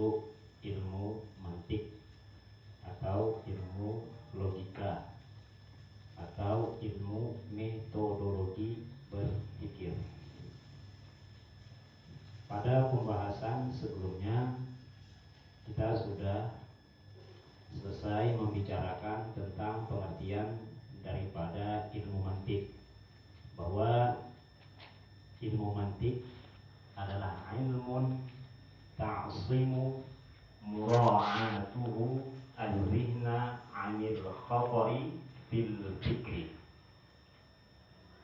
untuk ilmu mantik atau ilmu logika atau ilmu metodologi berpikir. Pada pembahasan sebelumnya kita sudah selesai membicarakan tentang pengertian daripada ilmu mantik, bahwa ilmu mantik adalah ilmun ta'simu mura'atuhu al-zihna 'anil khata'i fil fikri.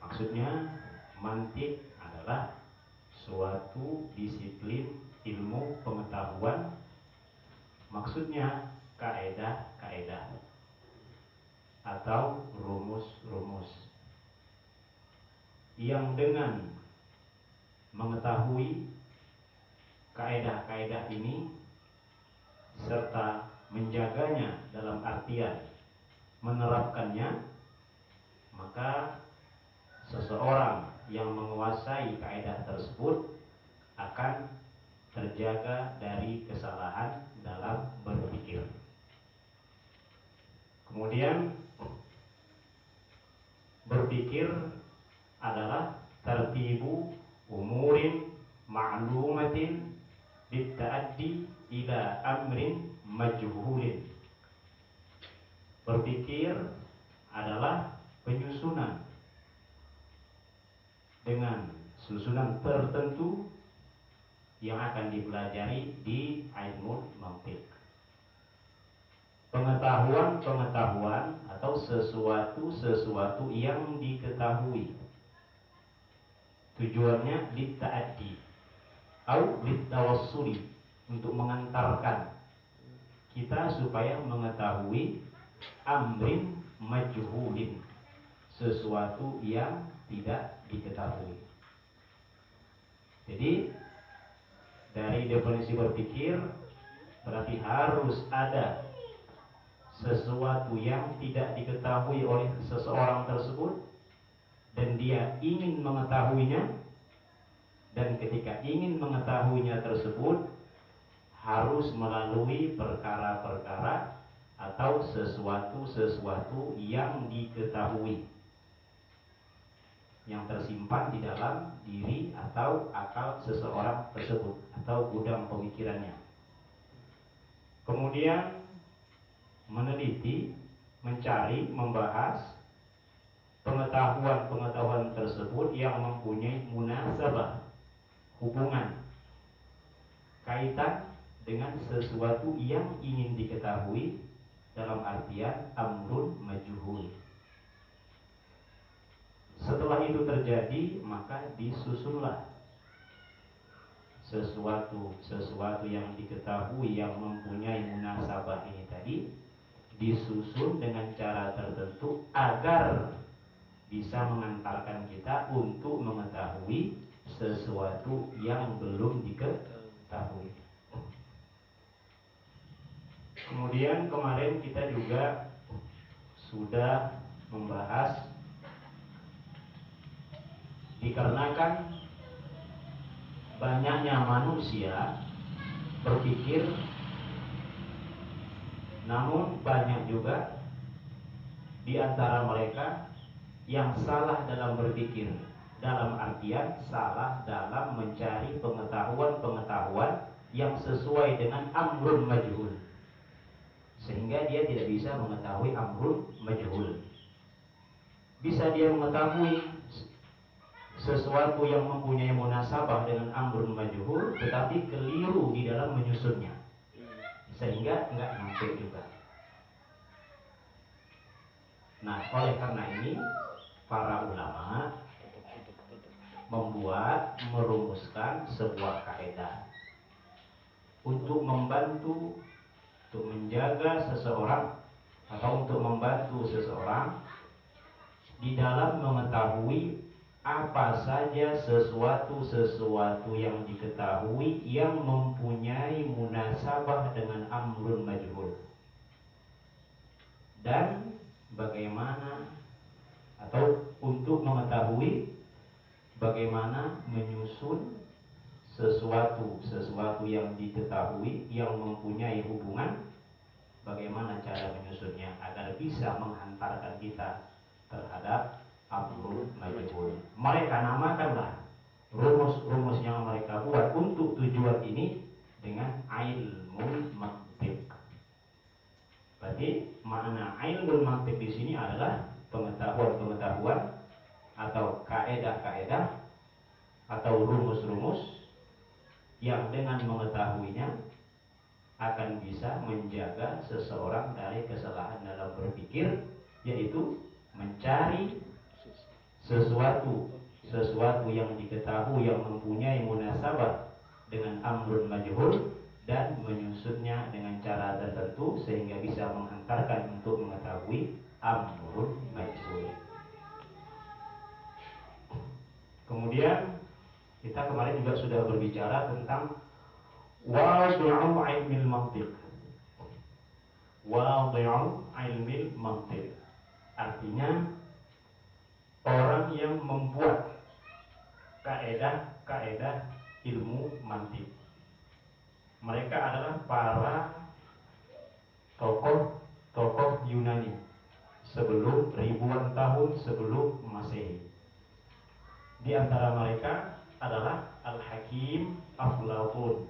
Maksudnya mantik adalah suatu disiplin ilmu pengetahuan, maksudnya kaedah-kaedah atau rumus-rumus yang dengan mengetahui kaedah-kaedah ini serta menjaganya dalam artian menerapkannya, maka seseorang yang menguasai kaedah tersebut akan terjaga dari kesalahan dalam berpikir. Kemudian berpikir adalah tertibu umurin ma'lumatin bitta'addi ila amrin majhulin. Berpikir adalah penyusunan dengan susunan tertentu yang akan dipelajari di ilmu mantik. Pengetahuan-pengetahuan atau sesuatu yang diketahui, tujuannya litta'addi atau littawassuli, untuk mengantarkan kita supaya mengetahui amrin majhulin, sesuatu yang tidak diketahui. Jadi dari definisi berpikir berarti harus ada sesuatu yang tidak diketahui oleh seseorang tersebut dan dia ingin mengetahuinya, dan ketika ingin mengetahuinya tersebut harus melalui perkara-perkara atau sesuatu yang diketahui, yang tersimpan di dalam diri atau akal seseorang tersebut atau gudang pemikirannya. Kemudian meneliti, mencari, membahas pengetahuan-pengetahuan tersebut yang mempunyai munasabah, hubungan, kaitan dengan sesuatu yang ingin diketahui dalam artian amrun majhul. Setelah itu terjadi, maka disusunlah sesuatu yang diketahui yang mempunyai munasabah ini tadi, disusun dengan cara tertentu agar bisa mengantarkan kita untuk mengetahui sesuatu yang belum diketahui. Kemudian kemarin kita juga sudah membahas, dikarenakan banyaknya manusia berpikir, namun banyak juga di antara mereka yang salah dalam berpikir, dalam artian salah dalam mencari pengetahuan-pengetahuan yang sesuai dengan amrun majhul, sehingga dia tidak bisa mengetahui amrun majhul. Bisa dia mengetahui sesuatu yang mempunyai munasabah dengan amrun majhul, tetapi keliru di dalam menyusunnya, sehingga enggak nyampe juga. Nah, oleh karena ini para ulama merumuskan sebuah kaedah untuk membantu, untuk menjaga seseorang atau untuk membantu seseorang di dalam mengetahui apa saja sesuatu yang diketahui yang mempunyai munasabah dengan amrun majhul, dan bagaimana atau untuk mengetahui bagaimana menyusun sesuatu yang diketahui yang mempunyai hubungan, bagaimana cara menyusunnya agar bisa menghantarkan kita terhadap amrun majhul. Mereka namakanlah rumus-rumus yang mereka buat untuk tujuan ini dengan ilmu mantiq. Berarti makna ilmu mantiq di sini adalah pengetahuan-pengetahuan atau kaedah-kaedah atau rumus-rumus yang dengan mengetahuinya akan bisa menjaga seseorang dari kesalahan dalam berpikir, yaitu mencari sesuatu yang diketahui yang mempunyai munasabah dengan amrun majhul dan menyusunnya dengan cara tertentu sehingga bisa menghantarkan untuk mengetahui amrun majhul. Kemudian kita kemarin juga sudah berbicara tentang wad'u ilmil mantiq. Wad'u ilmil mantiq. Artinya orang yang membuat kaedah-kaedah ilmu mantiq. Mereka adalah para tokoh Yunani sebelum ribuan tahun sebelum Masehi. Di antara mereka adalah Al-Hakim Aflatun.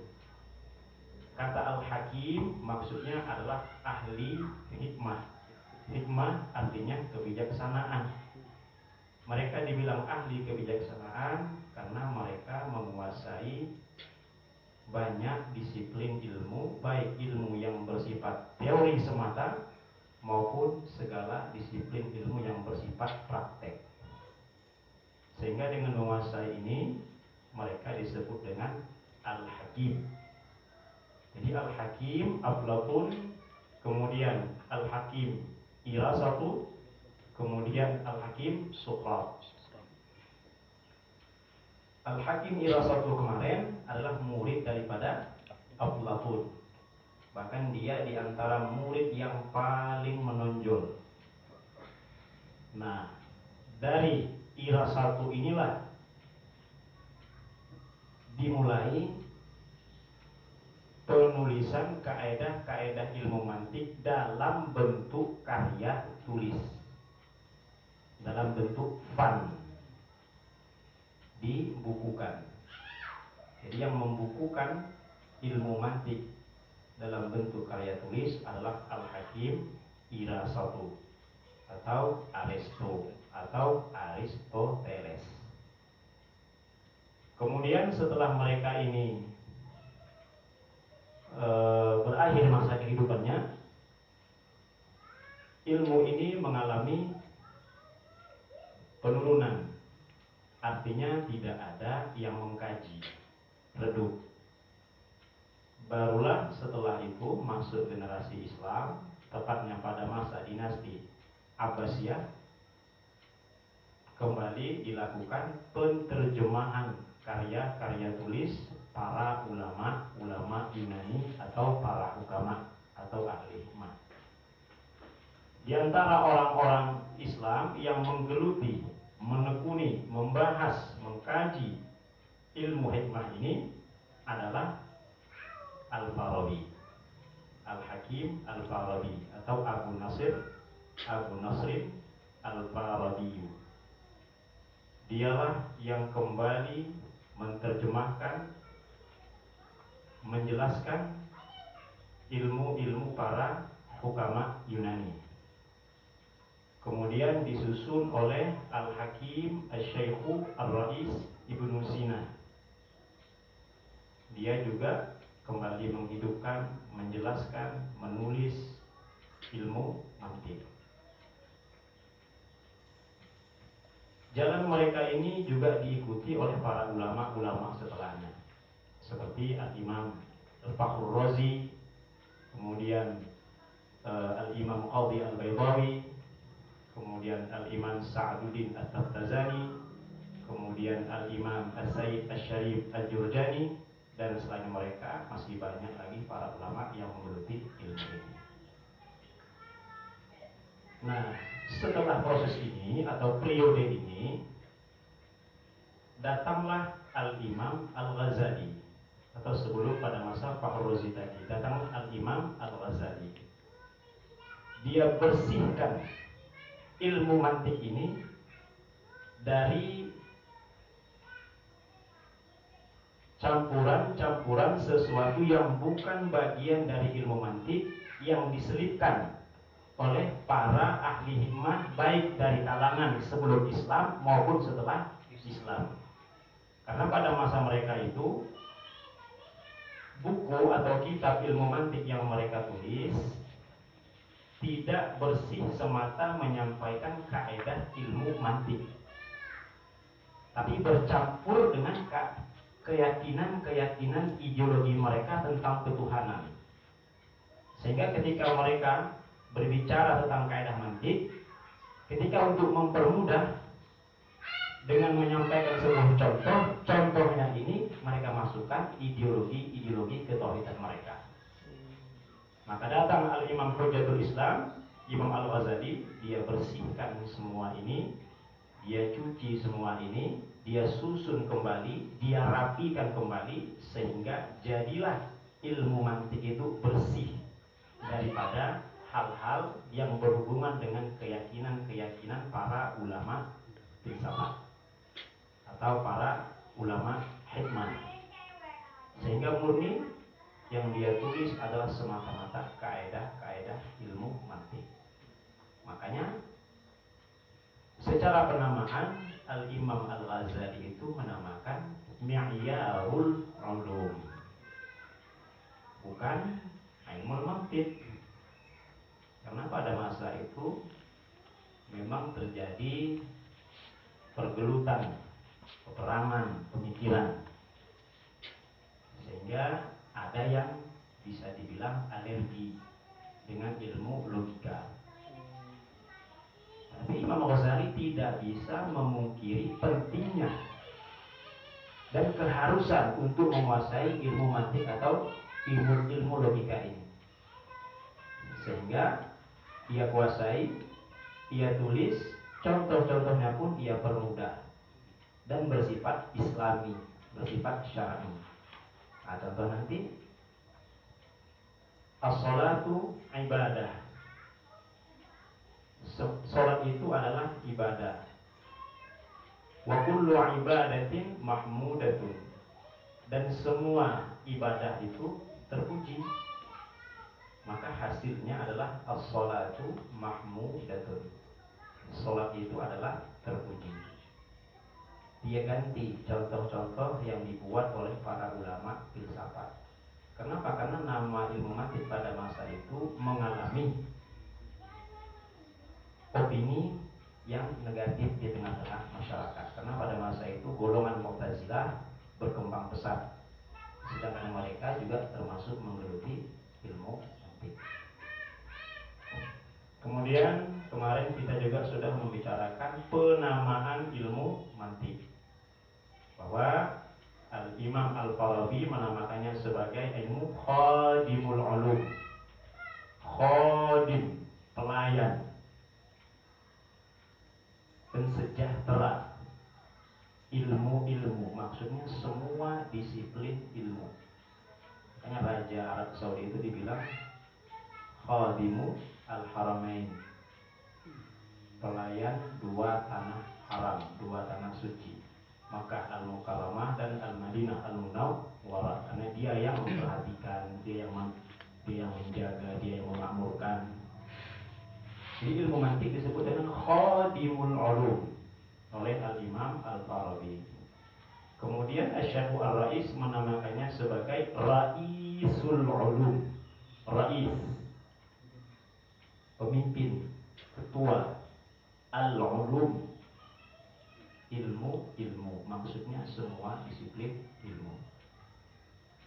Kata Al-Hakim maksudnya adalah ahli hikmah. Hikmah artinya kebijaksanaan. Mereka dibilang ahli kebijaksanaan karena mereka menguasai banyak disiplin ilmu, baik ilmu yang bersifat teori semata maupun segala disiplin ilmu yang bersifat praktek. Sehingga dengan menguasai ini mereka disebut dengan Al-Hakim. Jadi Al-Hakim Aflatun, kemudian Al-Hakim Irasatu, kemudian Al-Hakim Sukrat. Al-Hakim Irasatu kemarin adalah murid daripada Aflatun. Bahkan dia di antara murid yang paling menonjol. Nah, dari Irasatu inilah dimulai penulisan kaedah-kaedah ilmu mantik dalam bentuk karya tulis, dalam bentuk fan, dibukukan. Jadi yang membukukan ilmu mantik dalam bentuk karya tulis adalah Al-Hakim Irasatu atau Aristo atau Aristoteles. Kemudian setelah mereka ini berakhir masa kehidupannya, ilmu ini mengalami penurunan. Artinya tidak ada yang mengkaji, redup. Barulah setelah itu masuk generasi Islam, tepatnya pada masa dinasti Abbasiyah, kembali dilakukan penterjemahan karya-karya tulis para ulama Yunani atau para hukama atau ahli hikmah. Di antara orang-orang Islam yang menggeluti, menekuni, membahas, mengkaji ilmu hikmah ini adalah Al-Farabi, Al-Hakim Al-Farabi atau Abu Nasrin Al-Farabi. Dialah yang kembali menerjemahkan, menjelaskan ilmu-ilmu para hukama Yunani. Kemudian disusun oleh Al-Hakim Al-Syaikhu Ar-Rais Ibnu Sina. Dia juga kembali menghidupkan, menjelaskan, menulis ilmu mantiq. Jalan mereka ini juga diikuti oleh para ulama-ulama setelahnya, seperti Al-Imam Al-Fakhrur Razi, kemudian Al-Imam Qadhi Al-Baydawi, kemudian Al-Imam Sa'aduddin At-Taftazani, kemudian Al-Imam As-Sayyid Asy-Syarif Al-Jurjani, dan selain mereka masih banyak lagi para ulama yang menggeluti ilmu ini. Nah, setelah proses ini atau periode ini, datanglah Al-Imam Al-Ghazali. atau sebelum pada masa Fakhrul Razi tadi, datang Al-Imam Al-Ghazali. Dia bersihkan ilmu mantik ini dari campuran-campuran sesuatu yang bukan bagian dari ilmu mantik yang diselipkan oleh para ahli hikmah baik dari kalangan sebelum Islam maupun setelah Islam. Karena pada masa mereka itu buku atau kitab ilmu mantik yang mereka tulis tidak bersih semata menyampaikan kaidah ilmu mantik, tapi bercampur dengan keyakinan-keyakinan ideologi mereka tentang ketuhanan. Sehingga ketika mereka berbicara tentang kaidah mantik, ketika untuk mempermudah dengan menyampaikan sebuah contohnya ini mereka masukkan ideologi ketauhidan mereka. Maka datang Al-Imam Hujjatul Islam, Imam Al-Ghazali, dia bersihkan semua ini, dia cuci semua ini, dia susun kembali, dia rapikan kembali, sehingga jadilah ilmu mantik itu bersih daripada hal-hal yang berhubungan dengan keyakinan-keyakinan para ulama filsafat atau para ulama hikmah, sehingga murni yang dia tulis adalah semata-mata kaidah-kaidah ilmu mantik. Makanya secara penamaan Al-Imam Al-Ghazali itu menamakan Mi'yarul Ulum, bukan ilmu mantik. Karena pada masa itu memang terjadi pergelutan, peperangan pemikiran, sehingga ada yang bisa dibilang alergi dengan ilmu logika. Tapi Imam Ghazali tidak bisa memungkiri pentingnya dan keharusan untuk menguasai ilmu mantik atau ilmu logika ini. Sehingga ia kuasai, ia tulis, contoh-contohnya pun ia permudah dan bersifat islami, bersifat syar'i. Nah, contoh nanti, as-salatu ibadah. Salat itu adalah ibadah. Wa kullu ibadatin mahmudatun. Dan semua ibadah itu terpuji. Maka hasilnya adalah as-salatu mahmudatun. Salat itu adalah terpuji. Dia ganti contoh-contoh yang dibuat oleh para ulama filsafat. Kenapa? Karena nama ilmu mantik pada masa itu mengalami opini yang negatif di tengah-tengah masyarakat. Karena pada masa itu golongan Mu'tazilah berkembang pesat, sedangkan mereka juga termasuk menggeluti ilmu mantik. Kemudian kemarin kita juga sudah membicarakan penamaan ilmu mantik, bahwa Al-Imam Al-Farabi menamakannya sebagai ilmu khadimul ulum. Khadim, pelayan, pensejahtera ilmu-ilmu, maksudnya semua disiplin ilmu. Makanya Raja Arab Saudi itu dibilang khadimu al-haramain, pelayan dua tanah haram, dua tanah suci, Makkah Al-Mukarramah dan Al-Madinah Al-Munawwarah. Karena dia yang memperhatikan, dia yang menjaga, dia yang memakmurkan. Jadi ilmu mantik disebut dengan khadimul ulum oleh Al-Imam Al-Farabi. Kemudian Asy-Syaikh Ar-Rais menamakannya sebagai Raisul Ulum. Rais, pemimpin, ketua. Al-Ulum, ilmu, maksudnya semua disiplin ilmu.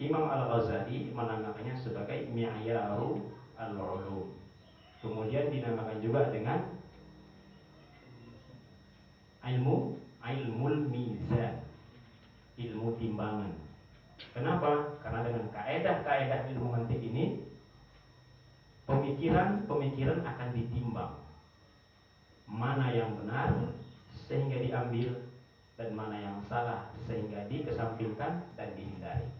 Imam Al-Ghazali menamakannya sebagai Mi'yaru Al-Ulum. Kemudian dinamakan juga dengan ilmul mizan, ilmu timbangan. Kenapa? Karena dengan kaedah-kaedah ilmu mantik ini, pemikiran akan ditimbang. Mana yang benar sehingga diambil, dan mana yang salah sehingga dikesampingkan dan dihindari.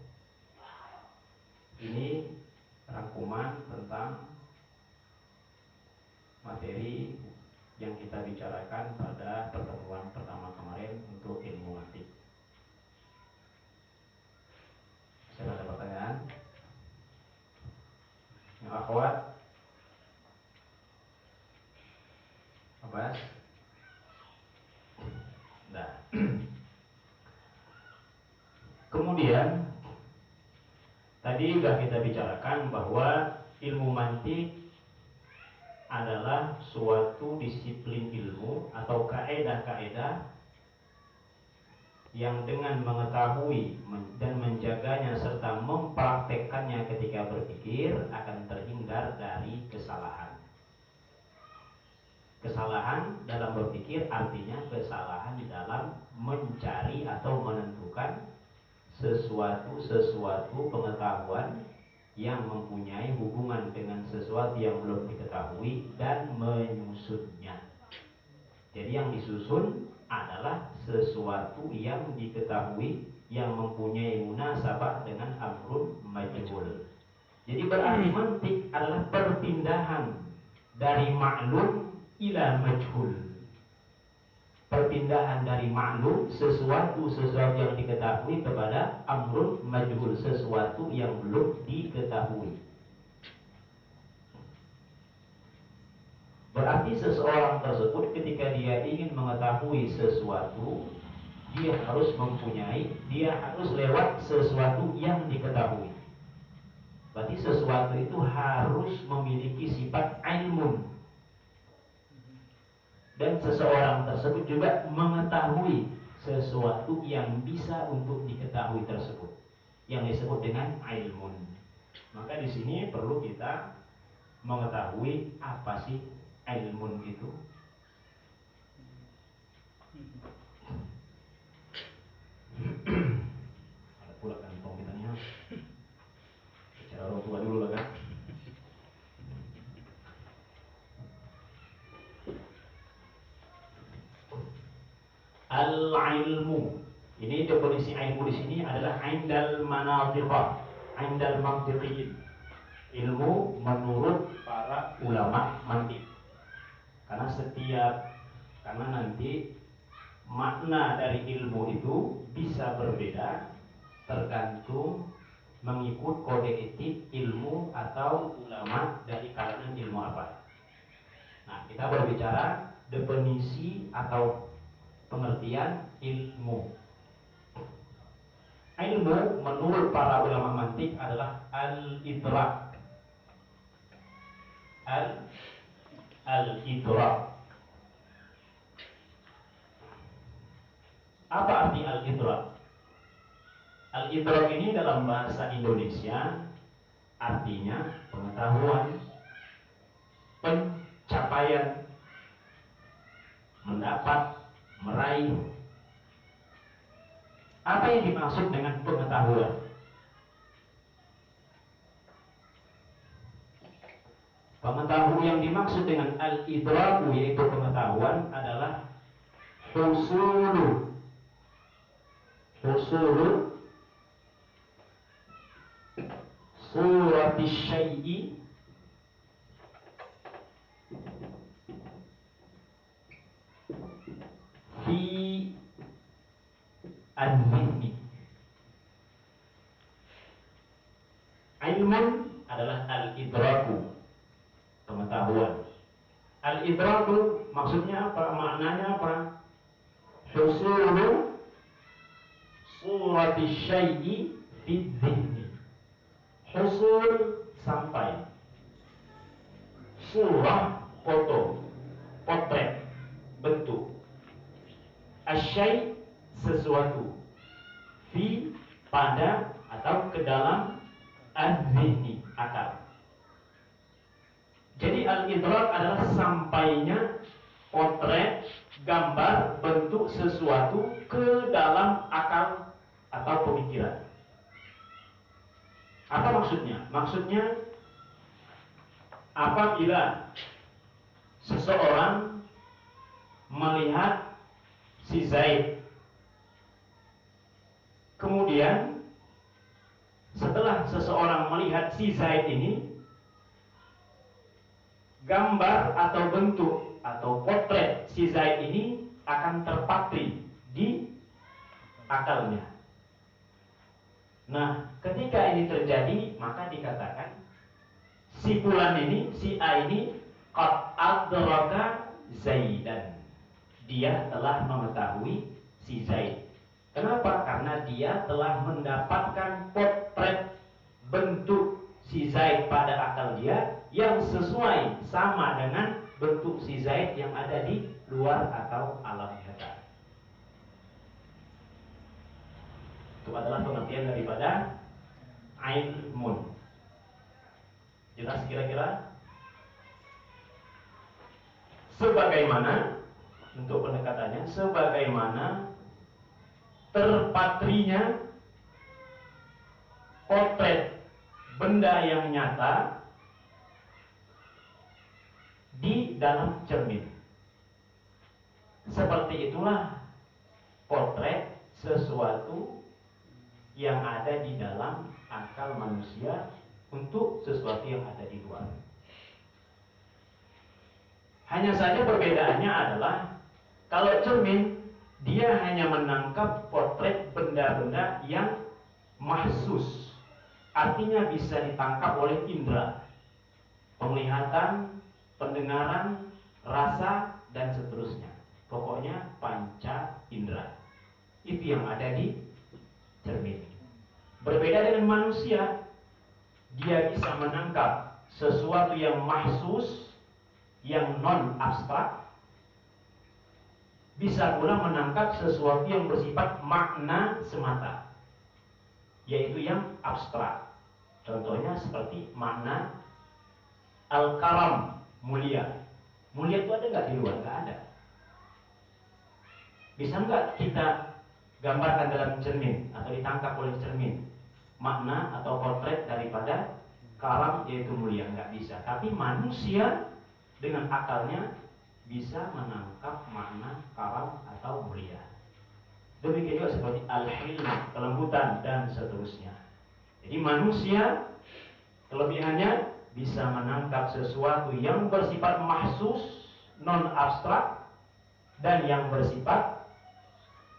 Ini rangkuman tentang materi yang kita bicarakan pada pertemuan pertama kemarin untuk ilmu mantik. Saya ada pertanyaan? Yang akhwat? Abbas? Nah. Kemudian tadi sudah kita bicarakan bahwa ilmu mantik adalah suatu disiplin ilmu atau kaedah-kaedah yang dengan mengetahui dan menjaganya serta mempraktekkannya ketika berpikir akan terhindar dari kesalahan. Kesalahan dalam berpikir artinya kesalahan dalam mencari atau menentukan sesuatu pengetahuan yang mempunyai hubungan dengan sesuatu yang belum diketahui dan menyusunnya. Jadi yang disusun adalah sesuatu yang diketahui yang mempunyai munasabah dengan amrun majhul. Jadi berarti mantik adalah perpindahan dari ma'lum ila majhul. Perpindahan dari ma'lum sesuatu yang diketahui kepada amrun majhul, sesuatu yang belum diketahui. Berarti seseorang tersebut ketika dia ingin mengetahui sesuatu, dia harus lewat sesuatu yang diketahui. Berarti sesuatu itu harus memiliki sifat ilmun. Dan seseorang tersebut juga mengetahui sesuatu yang bisa untuk diketahui tersebut, yang disebut dengan ilmun. Maka di sini perlu kita mengetahui apa sih ilmun itu. Ada pula kan komputernya. Bicara orang tua dulu lah kan. Al-ilmu. Ini definisi ilmu di sini adalah indal manatiqah, indal mantiqiyin. Ilmu menurut para ulama mantik. Karena nanti makna dari ilmu itu bisa berbeda tergantung mengikut kode etik ilmu atau ulama dari kalangan ilmu apa. Nah, kita berbicara definisi atau pengertian ilmu. Ilmu menurut para ulama mantik adalah al-idrak. Al-idrak. Apa arti al-idrak? Al-idrak ini dalam bahasa Indonesia artinya pengetahuan, pencapaian, mendapat, meraih. Apa yang dimaksud dengan pengetahuan? Pengetahuan yang dimaksud dengan al-idraku yaitu pengetahuan adalah husulu surati syai'i fi al-zihni. Ilmun adalah al-idraku, pengetahuan. Al-idraku maksudnya apa? Maknanya apa? Husulu surati syai'i fi zihni. Husul sampai, surah foto, potret, bentuk, asyai sesuatu, fi pada atau ke dalam, az-zihni akal. Jadi al-idrak adalah sampainya potret, gambar, bentuk sesuatu ke dalam akal atau pemikiran. Apa maksudnya? Maksudnya apabila seseorang melihat si Zaid, kemudian setelah seseorang melihat si Zaid ini, gambar atau bentuk atau potret si Zaid ini akan terpatri di akalnya. Nah, ketika ini terjadi, maka dikatakan si fulan ini, si A ini qad adraka Zaidan. Dia telah mengetahui si Zaid. Kenapa? Karena dia telah mendapatkan potret bentuk si Zaid pada akal dia yang sesuai sama dengan bentuk si Zaid yang ada di luar atau alam nyata. Itu adalah pengertian daripada ilmun. Jelas kira-kira? Sebagaimana, untuk pendekatannya, sebagaimana terpatrinya potret benda yang nyata di dalam cermin. Seperti itulah potret sesuatu yang ada di dalam akal manusia untuk sesuatu yang ada di luar. Hanya saja perbedaannya adalah kalau cermin dia hanya menangkap potret benda-benda yang mahsus, artinya bisa ditangkap oleh indera, penglihatan, pendengaran, rasa, dan seterusnya. Pokoknya panca indera. Itu yang ada di cermin. Berbeda dengan manusia, dia bisa menangkap sesuatu yang mahsus, yang non abstrak, bisa pula menangkap sesuatu yang bersifat makna semata, yaitu yang abstrak. Contohnya seperti makna al-karam, mulia. Mulia itu ada nggak di luar? Nggak ada. Bisa nggak kita gambarkan dalam cermin atau ditangkap oleh cermin makna atau potret daripada karam, yaitu mulia? Nggak bisa. Tapi manusia dengan akalnya bisa menangkap makna karam atau mulia. Demikian juga seperti al-hilm, kelembutan, dan seterusnya. Jadi manusia kelebihannya bisa menangkap sesuatu yang bersifat mahsus, non abstrak, dan yang bersifat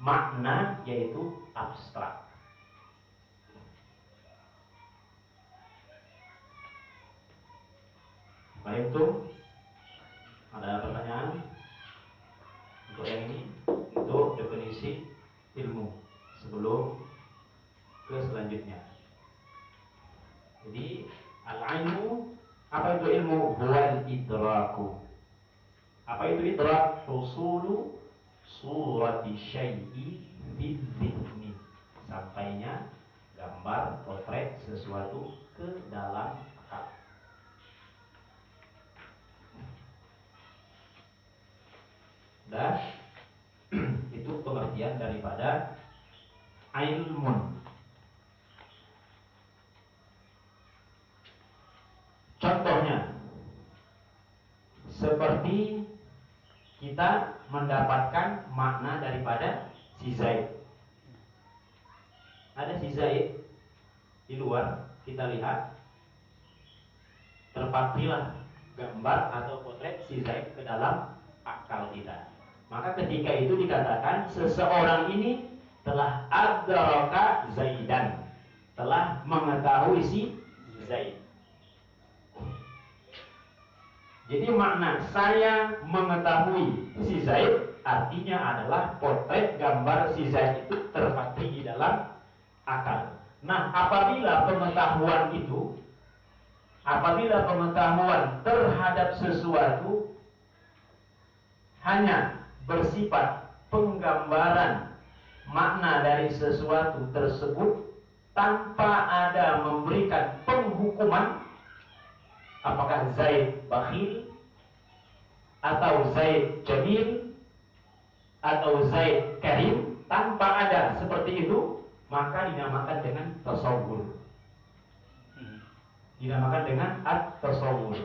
makna, yaitu abstrak. Baik, itu ada pertanyaan untuk yang ini, untuk definisi ilmu sebelum ke selanjutnya. Jadi al-ilmu, apa itu ilmu? Huwal idraku. Apa itu idrak? Husulu surati syai'i fil dhihni. Sampainya gambar, potret sesuatu ke dalam akal. Dan itu pengertian daripada ilmun. Contohnya seperti kita mendapatkan makna daripada si Zaid. Ada si Zaid di luar, kita lihat, terpatrilah gambar atau potret si Zaid ke dalam akal kita. Maka ketika itu dikatakan seseorang ini telah adraka Zaidan, telah mengetahui si Zaid. Jadi makna saya mengetahui si Zaid artinya adalah potret gambar si Zaid itu terpatri di dalam akal. Nah, apabila pengetahuan terhadap sesuatu hanya bersifat penggambaran makna dari sesuatu tersebut tanpa ada memberikan penghukuman, apakah Zaid bakhil atau Zaid jamil atau Zaid karim, tanpa ada seperti itu, maka dinamakan dengan tasawwur. Dinamakan dengan at-tasawwur.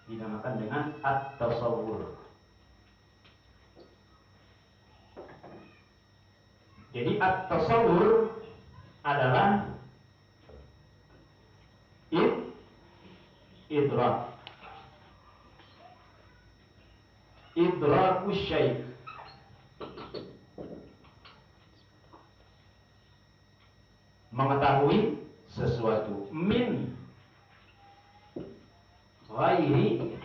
Dinamakan dengan at-tasawwur. Jadi at-tasawwur adalah idrak. Idrakus syai'. Mengetahui sesuatu min ghairi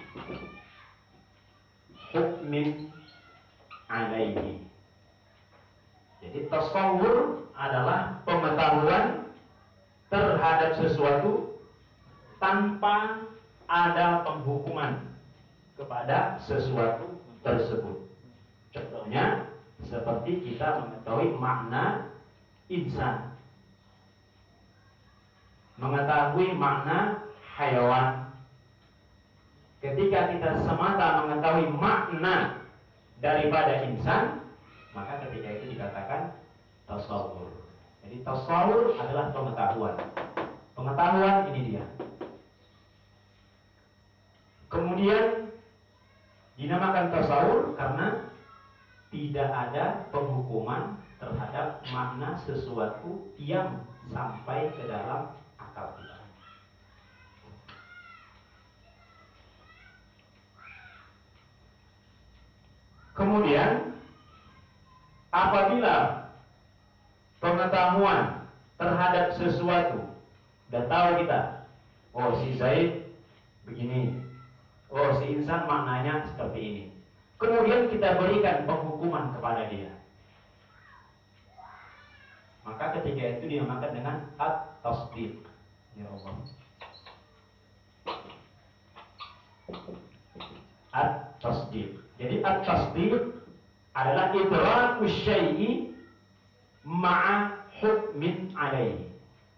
hukmin alaihi. Jadi tasawwur adalah pengetahuan terhadap sesuatu tanpa ada penghukuman kepada sesuatu tersebut. Contohnya seperti kita mengetahui makna insan, mengetahui makna hayawan. Ketika kita semata mengetahui makna daripada insan, maka ketika itu dikatakan tasawwur. Jadi tasawwur adalah pengetahuan. Pengetahuan ini dia. Kemudian dinamakan tasawwur karena tidak ada penghukuman terhadap makna sesuatu yang sampai ke dalam akal kita. Kemudian apabila pengetahuan terhadap sesuatu, udah tahu kita, oh si Zaid begini, oh si insan maknanya seperti ini. Kemudian kita berikan penghukuman kepada dia, maka ketika itu dinamakan dengan at-tasdiq. Ya Allah. At-tasdiq. Jadi at-tasdiq adalah idrakus syai'i ma'a hukmin alaihi,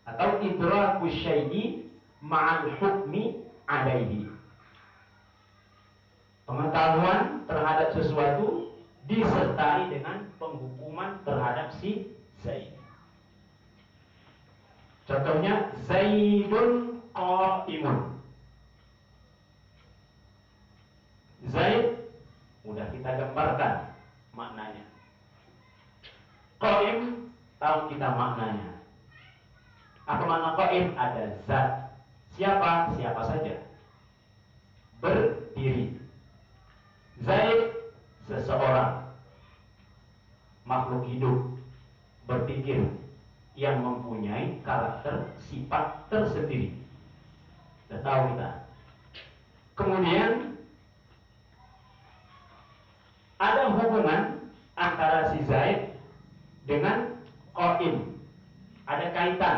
atau idrakus syai'i ma'al hukmi alaihi. Pengetahuan terhadap sesuatu disertai dengan penghukuman terhadap si Zaid. Contohnya Zaidun qa'imun. Zaid mudah kita gambarkan maknanya. Qa'im tahu kita maknanya. Apa makna qa'im? Ada zat. Siapa? Siapa saja. Berdiri. Zaid seseorang, makhluk hidup, berpikir, yang mempunyai karakter sifat tersendiri. Sudah tahu kita. Kemudian ada hubungan antara si Zaid dengan Qaim. Ada kaitan,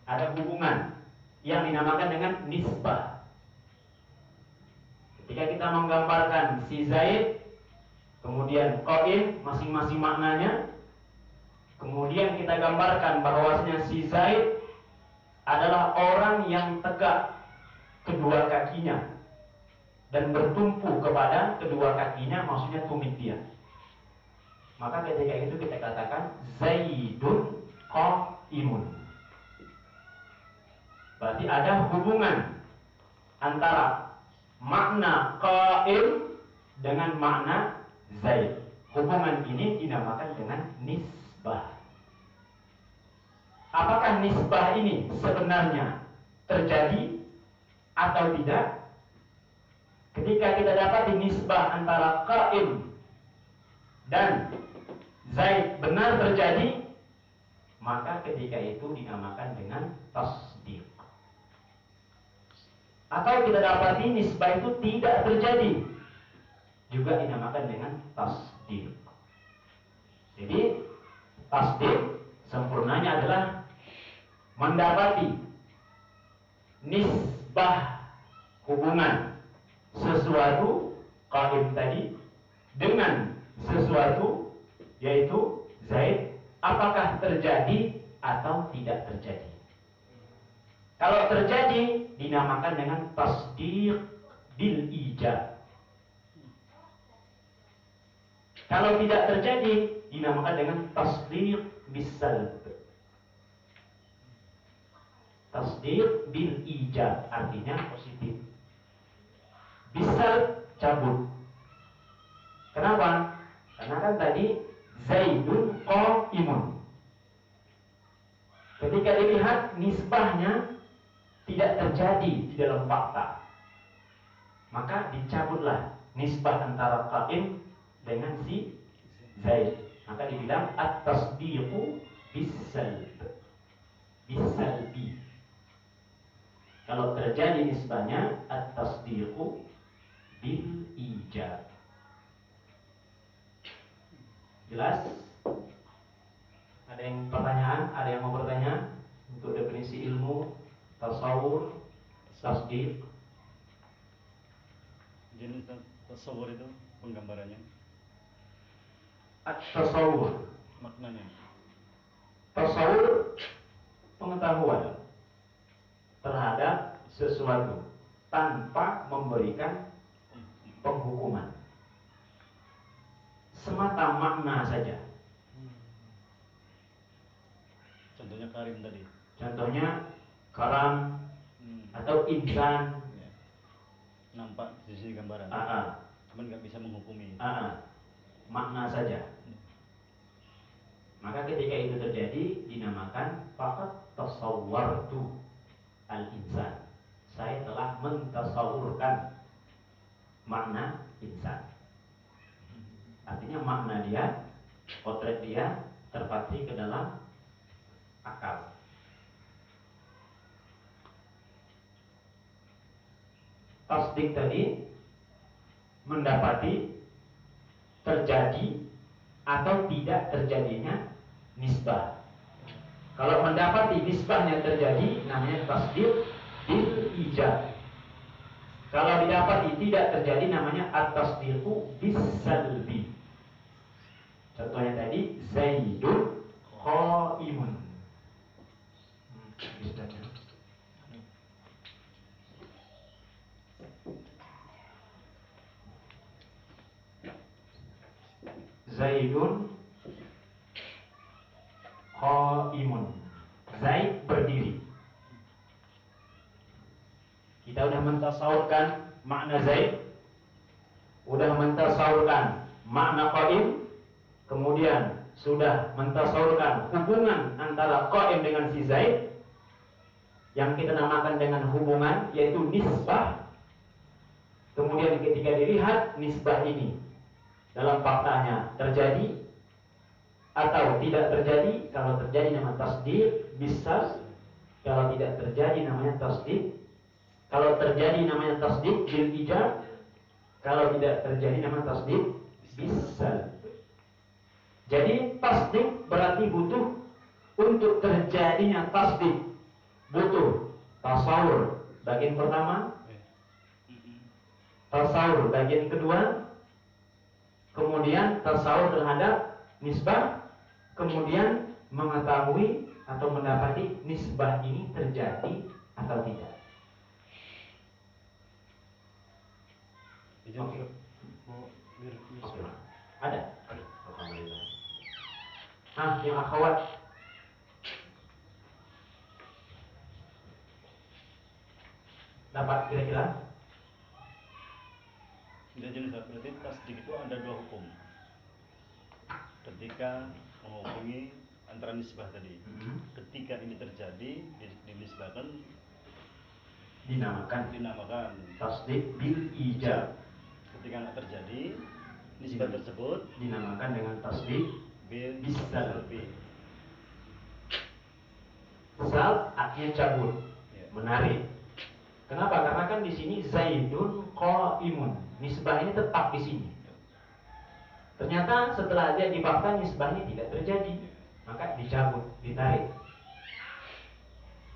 ada hubungan yang dinamakan dengan nisbah. Ketika kita menggambarkan si Zaid, kemudian Qaim, masing-masing maknanya. Kemudian kita gambarkan bahwasanya si Zaid adalah orang yang tegak kedua kakinya dan bertumpu kepada kedua kakinya, maksudnya tumit dia. Maka ketika itu kita katakan Zaidun qa'imun. Berarti ada hubungan antara makna qa'im dengan makna Zaid. Hubungan ini dinamakan dengan nisbah. Apakah nisbah ini sebenarnya terjadi atau tidak? Ketika kita dapat nisbah antara Qaim dan Zaid benar terjadi, maka ketika itu dinamakan dengan tasdiq. Atau kita dapati nisbah itu tidak terjadi, juga dinamakan dengan tasdiq. Jadi tasdiq sempurnanya adalah mendapati nisbah hubungan sesuatu Qaim tadi dengan sesuatu yaitu Zaid, apakah terjadi atau tidak terjadi. Kalau terjadi dinamakan dengan tasdiq bil ijab. Kalau tidak terjadi dinamakan dengan tasdiq bis salb. Tasdiq bil ijab artinya positif. Bisa cabut. Kenapa? Karena kan tadi Zaidun qa'imun. nisbahnya tidak terjadi di dalam fakta, maka dicabutlah nisbah antara qaim dengan si Zaid. Maka dibilang at-tasdiqu bisalbi. Kalau terjadi nisbahnya at-tasdiqu bil ijab. Jelas? Ada yang pertanyaan? Ada yang mau bertanya untuk definisi ilmu tasawur, tasdiq? Jenis tasawur itu penggambarannya. At-tasawur, Maknanya. tasawur pengetahuan terhadap sesuatu tanpa memberikan penghukuman, semata makna saja. Contohnya karim tadi. Contohnya karam atau insan. Ya. Nampak di sini gambaran. Cuman nggak bisa menghukumi. Makna saja. Maka ketika itu terjadi dinamakan faqat tasawwartu al-insan. Saya telah mentasawurkan makna insan. Artinya makna dia, potret dia terpatri ke dalam akal. Tasdik tadi mendapati terjadi atau tidak terjadinya nisbah. Kalau mendapati nisbahnya terjadi namanya tasdik bil ijab. Kalau didapati tidak terjadi namanya at-tasdiqu bisalbi. Contohnya tadi Zaidun qaimun. Zaidun qaimun. Zaid berdiri. Kita udah mentasawurkan makna Zaid, udah mentasawurkan makna qaim, kemudian sudah mentasawurkan hubungan antara qaim dengan si Zaid yang kita namakan dengan hubungan yaitu nisbah. Kemudian ketika dilihat nisbah ini dalam faktanya terjadi atau tidak terjadi, kalau terjadi namanya tasdiq bisal, kalau tidak terjadi namanya tasdiq, kalau terjadi namanya tasdiq bil ijab, kalau tidak terjadi namanya tasdiq bisal. Jadi tasdiq berarti butuh, untuk terjadinya tasdiq butuh tasawur bagian pertama, tasawur bagian kedua, kemudian tasawur terhadap nisbah, kemudian mengetahui atau mendapati nisbah ini terjadi atau tidak. Oke. Ada. Alhamdulillah. Yang akhwat. Dapat kira-kira? Tidak jenis, berarti tasdik itu ada dua hukum. Ketika menghubungi antara nisbah tadi, ketika ini terjadi dinisbahkan dinamakan tasdik bil ijab. Ketika nggak terjadi nisbah tersebut dinamakan dengan tasdik bil salbi. Sal artinya cabut, menarik. Kenapa? Karena kan di sini Zaidun qaimun, nisbah ini tetap di sini. Ternyata setelah dia dibakar nisbahnya tidak terjadi, maka dicabut, ditarik.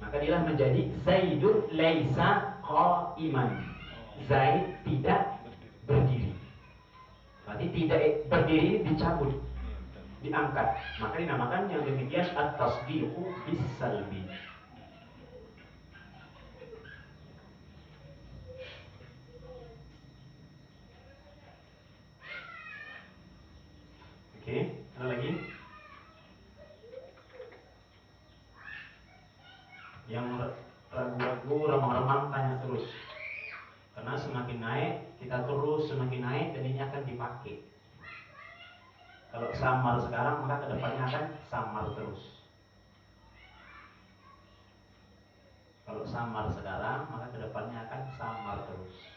Maka dia menjadi Zaidun laisa qaiman. Zaid tidak berdiri. Berarti tidak berdiri dicabut, diangkat. Maka dinamakan yang demikian at-tasdiqu bis-salbi. Oke, ada lagi? Yang ragu-ragu, remang-remang tanya terus. Karena semakin naik, kita terus semakin naik dan ini akan dipakai. Kalau samar sekarang, maka kedepannya akan samar terus. Kalau samar sekarang, maka kedepannya akan samar terus.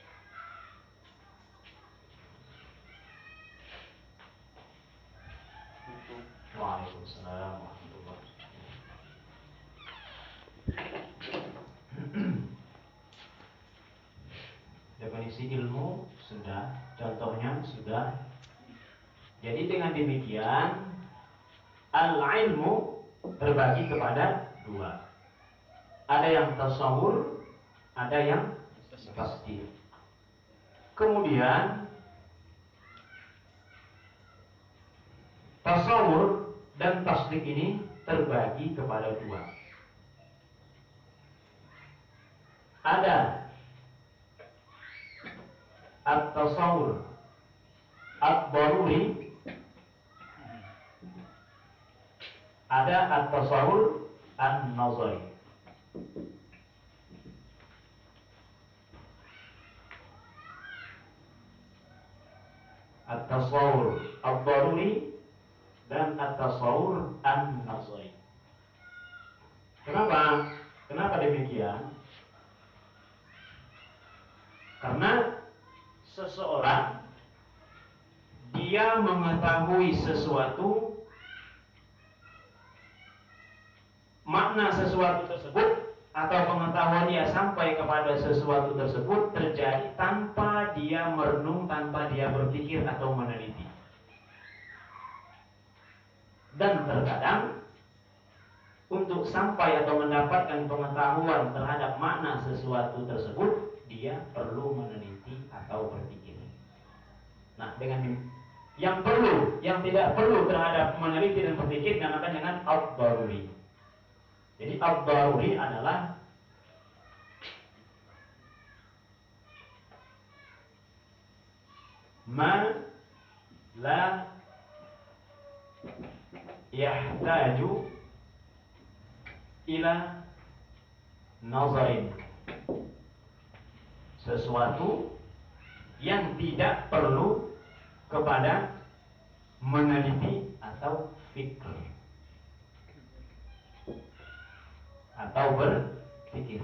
Waalaikumsalam warahmatullahi wabarakatuh. Definisi ilmu sudah, contohnya sudah. Jadi dengan demikian, al-ilmu terbagi kepada dua. Ada yang tasawur, ada yang tasdid. Kemudian tasawur dan tasdik ini terbagi kepada dua. Ada at-tasawur ad-daruri, ada at-tasawur an-nazari. At-tasawur ad-daruri dan at-tasawur an-nazari. Kenapa demikian? Karena seseorang dia mengetahui sesuatu, makna sesuatu tersebut atau pengetahuan dia sampai kepada sesuatu tersebut terjadi tanpa dia merenung, tanpa dia berpikir atau meneliti. Dan terkadang untuk sampai atau mendapatkan pengetahuan terhadap makna sesuatu tersebut, dia perlu meneliti atau berpikir. Nah, dengan yang perlu, yang tidak perlu terhadap meneliti dan berpikir dinamakan dengan ad-daruri. Jadi ad-daruri adalah ma la yahtaju ila nazarin. Sesuatu yang tidak perlu kepada meneliti atau fikir atau berpikir.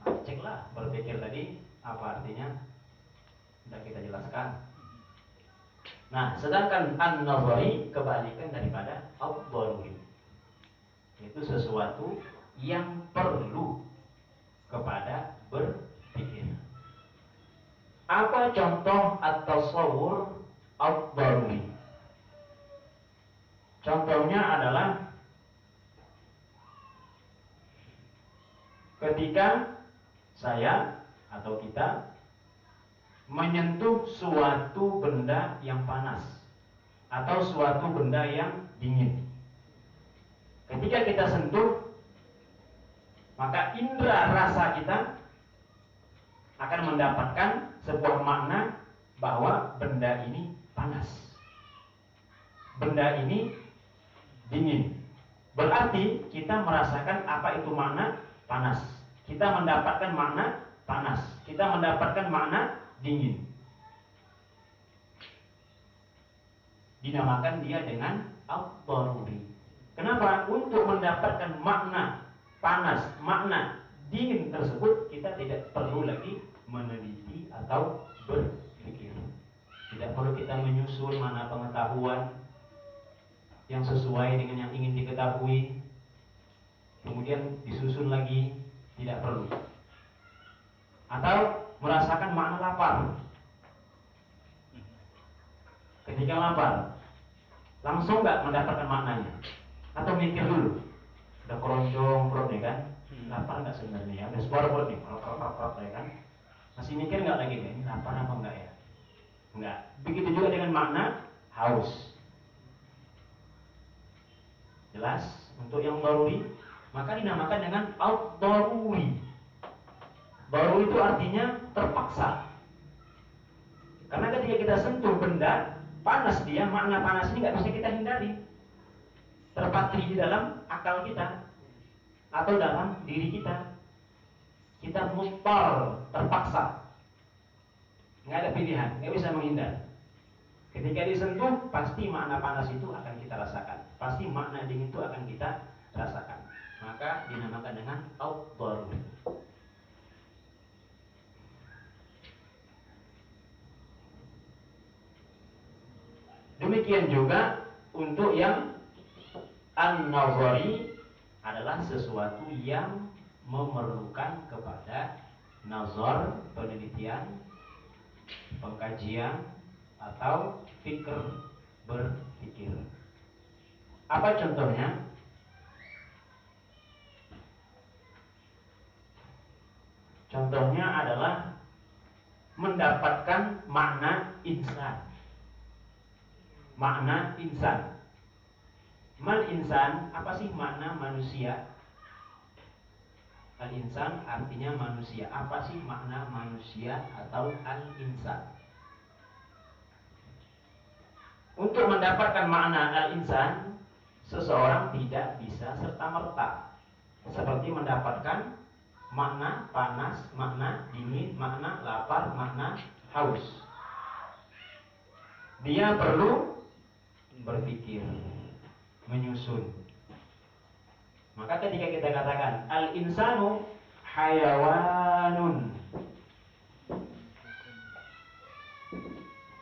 Nah, ceklah berpikir tadi apa artinya, sudah kita jelaskan. Nah, sedangkan an-nazari kebalikan daripada ad-daruri, itu sesuatu yang perlu kepada berpikir. Apa contoh at-tasawwur ad-daruri? Contohnya adalah ketika saya atau kita menyentuh suatu benda yang panas atau suatu benda yang dingin. Ketika kita sentuh, maka indera rasa kita akan mendapatkan sebuah makna bahwa benda ini panas, benda ini dingin. Berarti kita merasakan apa itu makna panas. Kita mendapatkan makna panas, kita mendapatkan makna dingin. Dinamakan dia dengan ad-daruri. Kenapa? Untuk mendapatkan makna panas, makna dingin tersebut, kita tidak perlu lagi meneliti atau berpikir. Tidak perlu kita menyusun mana pengetahuan yang sesuai dengan yang ingin diketahui, kemudian disusun lagi, tidak perlu. Atau merasakan makna lapar. Ketika lapar, langsung nggak mendapatkan maknanya, atau mikir dulu, udah keroncong perut nih kan, lapar nggak sebenarnya ya, udah suara perut nih, ya kan, masih mikir nggak lagi nih, ini lapar apa enggak ya? Enggak. Begitu juga dengan makna haus. Jelas? Untuk yang daruri, maka dinamakan dengan ad-daruri. Daruri itu artinya terpaksa. Karena ketika kita sentuh benda panas, dia makna panas ini nggak bisa kita hindari. Terpatri di dalam akal kita atau dalam diri kita. Kita muttar, terpaksa. Nggak ada pilihan, nggak bisa menghindar. Ketika disentuh, pasti makna panas itu akan kita rasakan. Pasti makna dingin itu akan kita rasakan. maka dinamakan dengan ad-daruri. Demikian juga untuk yang an-nazari adalah sesuatu yang memerlukan kepada nazar, penelitian, pengkajian, atau fikir, berpikir. Apa contohnya? Contohnya adalah mendapatkan makna insan. Makna insan. Mal insan, apa sih makna manusia? Al-insan artinya manusia. Apa sih makna manusia atau al-insan? Untuk mendapatkan makna al-insan, seseorang tidak bisa serta-merta seperti mendapatkan makna panas, makna dingin, makna lapar, makna haus. Dia perlu berpikir, menyusun. Maka ketika kita katakan al-insanu hayawanun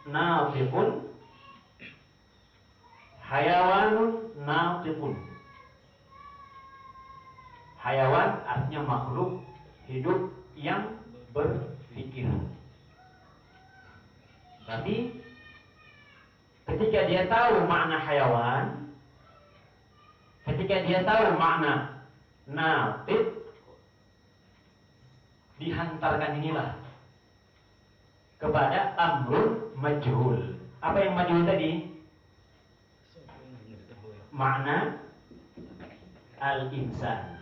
natiqun, hayawanun natiqun. Hayawan artinya makhluk hidup yang berpikir. Tapi ketika dia tahu makna hayawan, ketika dia tahu makna natiq, dihantarkan inilah kepada amrun majhul. Apa yang majhul tadi? Makna al-insan.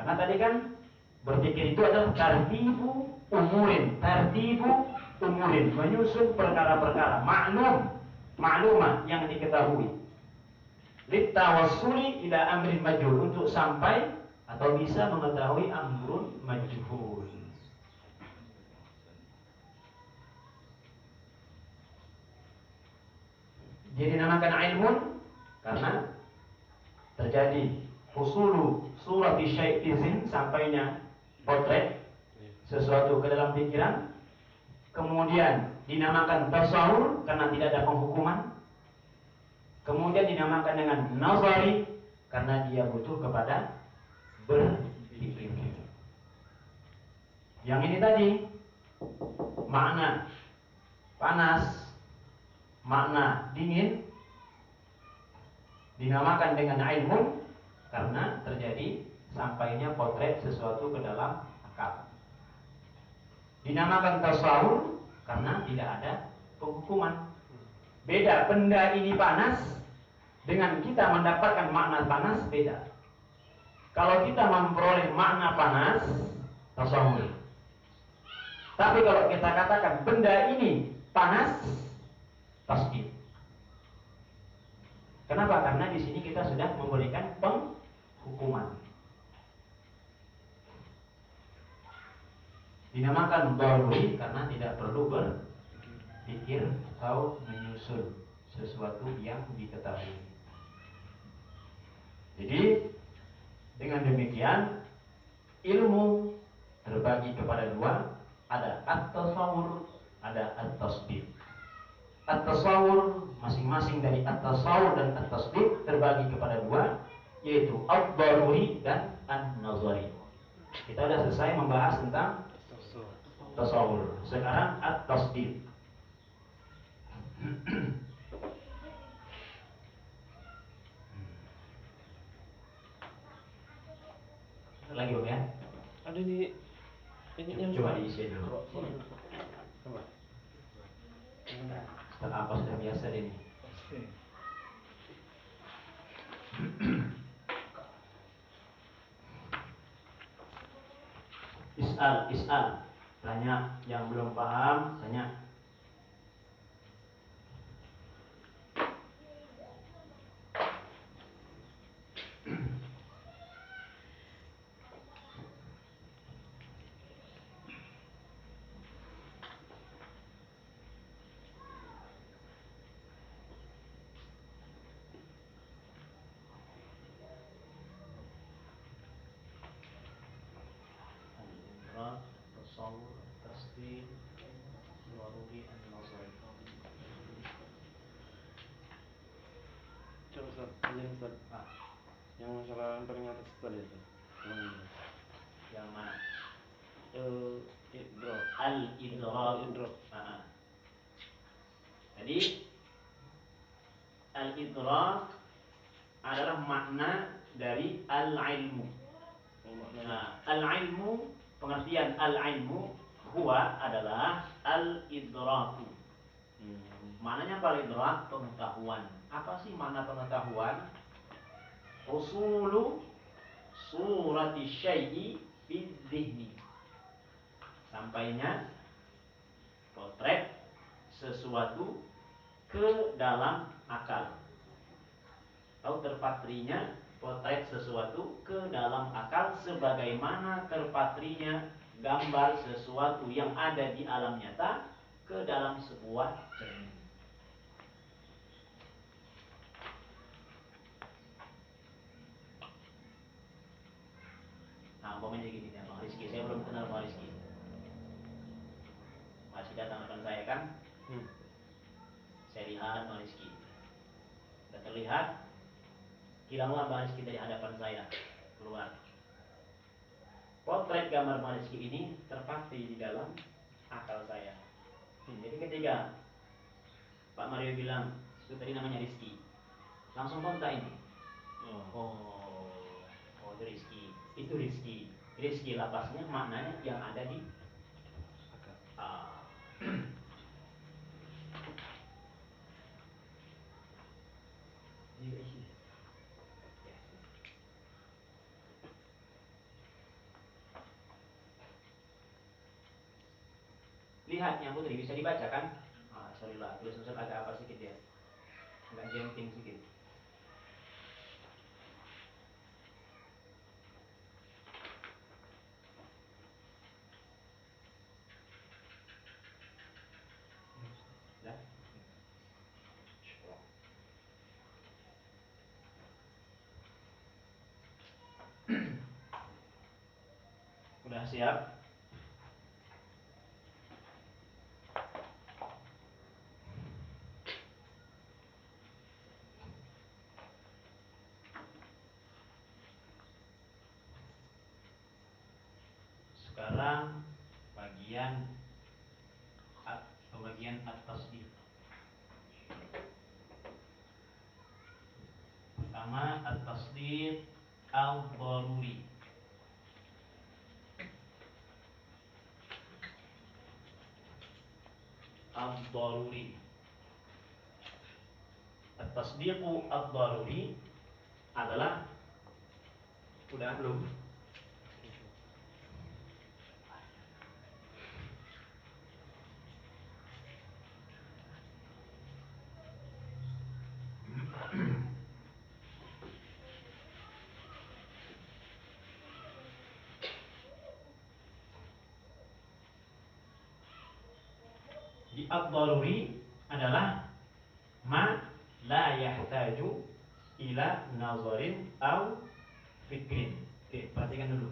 Karena tadi kan berpikir itu adalah tartibu umurin, menyusun perkara-perkara, maklumah yang diketahui. Litawassuli ila amrin majhul, untuk sampai atau bisa mengetahui amrun majhul. Jadi dinamakan ilmun karena terjadi husulu surati syai'izin, sampainya potret sesuatu ke dalam pikiran. Kemudian dinamakan tasawur karena tidak ada penghukuman. Kemudian dinamakan dengan nazari karena dia butuh kepada berpikir. Yang ini tadi makna panas, makna dingin, dinamakan dengan ilmun karena terjadi sampainya potret sesuatu ke dalam akal. Dinamakan tasawur karena tidak ada penghukuman. Beda, benda ini panas dengan kita mendapatkan makna panas beda. Kalau kita memperoleh makna panas, tasawur. Tapi kalau kita katakan benda ini panas, tasbih. Kenapa? Karena di sini kita sudah memberikan penghukuman. Dinamakan daruri karena tidak perlu berpikir atau menyusun sesuatu yang diketahui. Jadi dengan demikian ilmu terbagi kepada dua, ada at-tasawur, ada at-tasbih. At-tasawur masing-masing dari at-tasawur dan at-tasbih terbagi kepada dua, yaitu ad-daruri dan an-nazari. Kita sudah selesai membahas tentang tasawur. Sekarang at-tasbih. Lagi Om ya? Ada di ini yang coba diisi dulu. Coba. Setelah apa sudah biasa ini. Is'al. Tanya yang belum paham, tanya. tasawur, tasdid, daruri, an-nazar. Coba Ustaz, ajarin Ustaz. Yang masalah yang paling atas tadi Ustaz. Yang mana? Idrak. Al-idrak. Jadi al-idrak adalah makna dari al-ilmu. Al-ilmu, pengertian al-ilmu huwa adalah al-idraku. Maknanya al-idrak, pengetahuan. Apa sih makna pengetahuan? Usulu surati syai'i fi dhihni. Sampainya potret sesuatu ke dalam akal. Atau terpatrinya potret sesuatu ke dalam akal sebagaimana terpatrinya gambar sesuatu yang ada di alam nyata ke dalam sebuah cermin. Nah, umpamanya gini ya, Bang Rizky. Saya belum kenal Bang Rizky. Masih datang depan saya kan? Saya lihat Bang Rizky. Sudah terlihat, hilanglah Bang Rizky dari hadapan saya. Keluar. Potret gambar Bang Rizky ini terpatri di dalam akal saya. Jadi ketika Pak Mario bilang, itu tadi namanya Rizky, langsung kontak ini. Oh, itu Rizky. Itu Rizky. Rizky lapasnya maknanya yang ada di akal. Lihat yang putri, bisa dibaca kan? Sorry lah, tulis-tulis agak apa sedikit ya, agak jemping sedikit. Dah. Udah siap? Sekarang pembagian at-tasdid. Pertama, at-tasdid al-daruri. Al-daruri. At-tasdiqu al-daruri adalah, udah belum? Di ad-daruri adalah ma la yahtaju ila nazarin au fikrin. Oke, perhatikan dulu.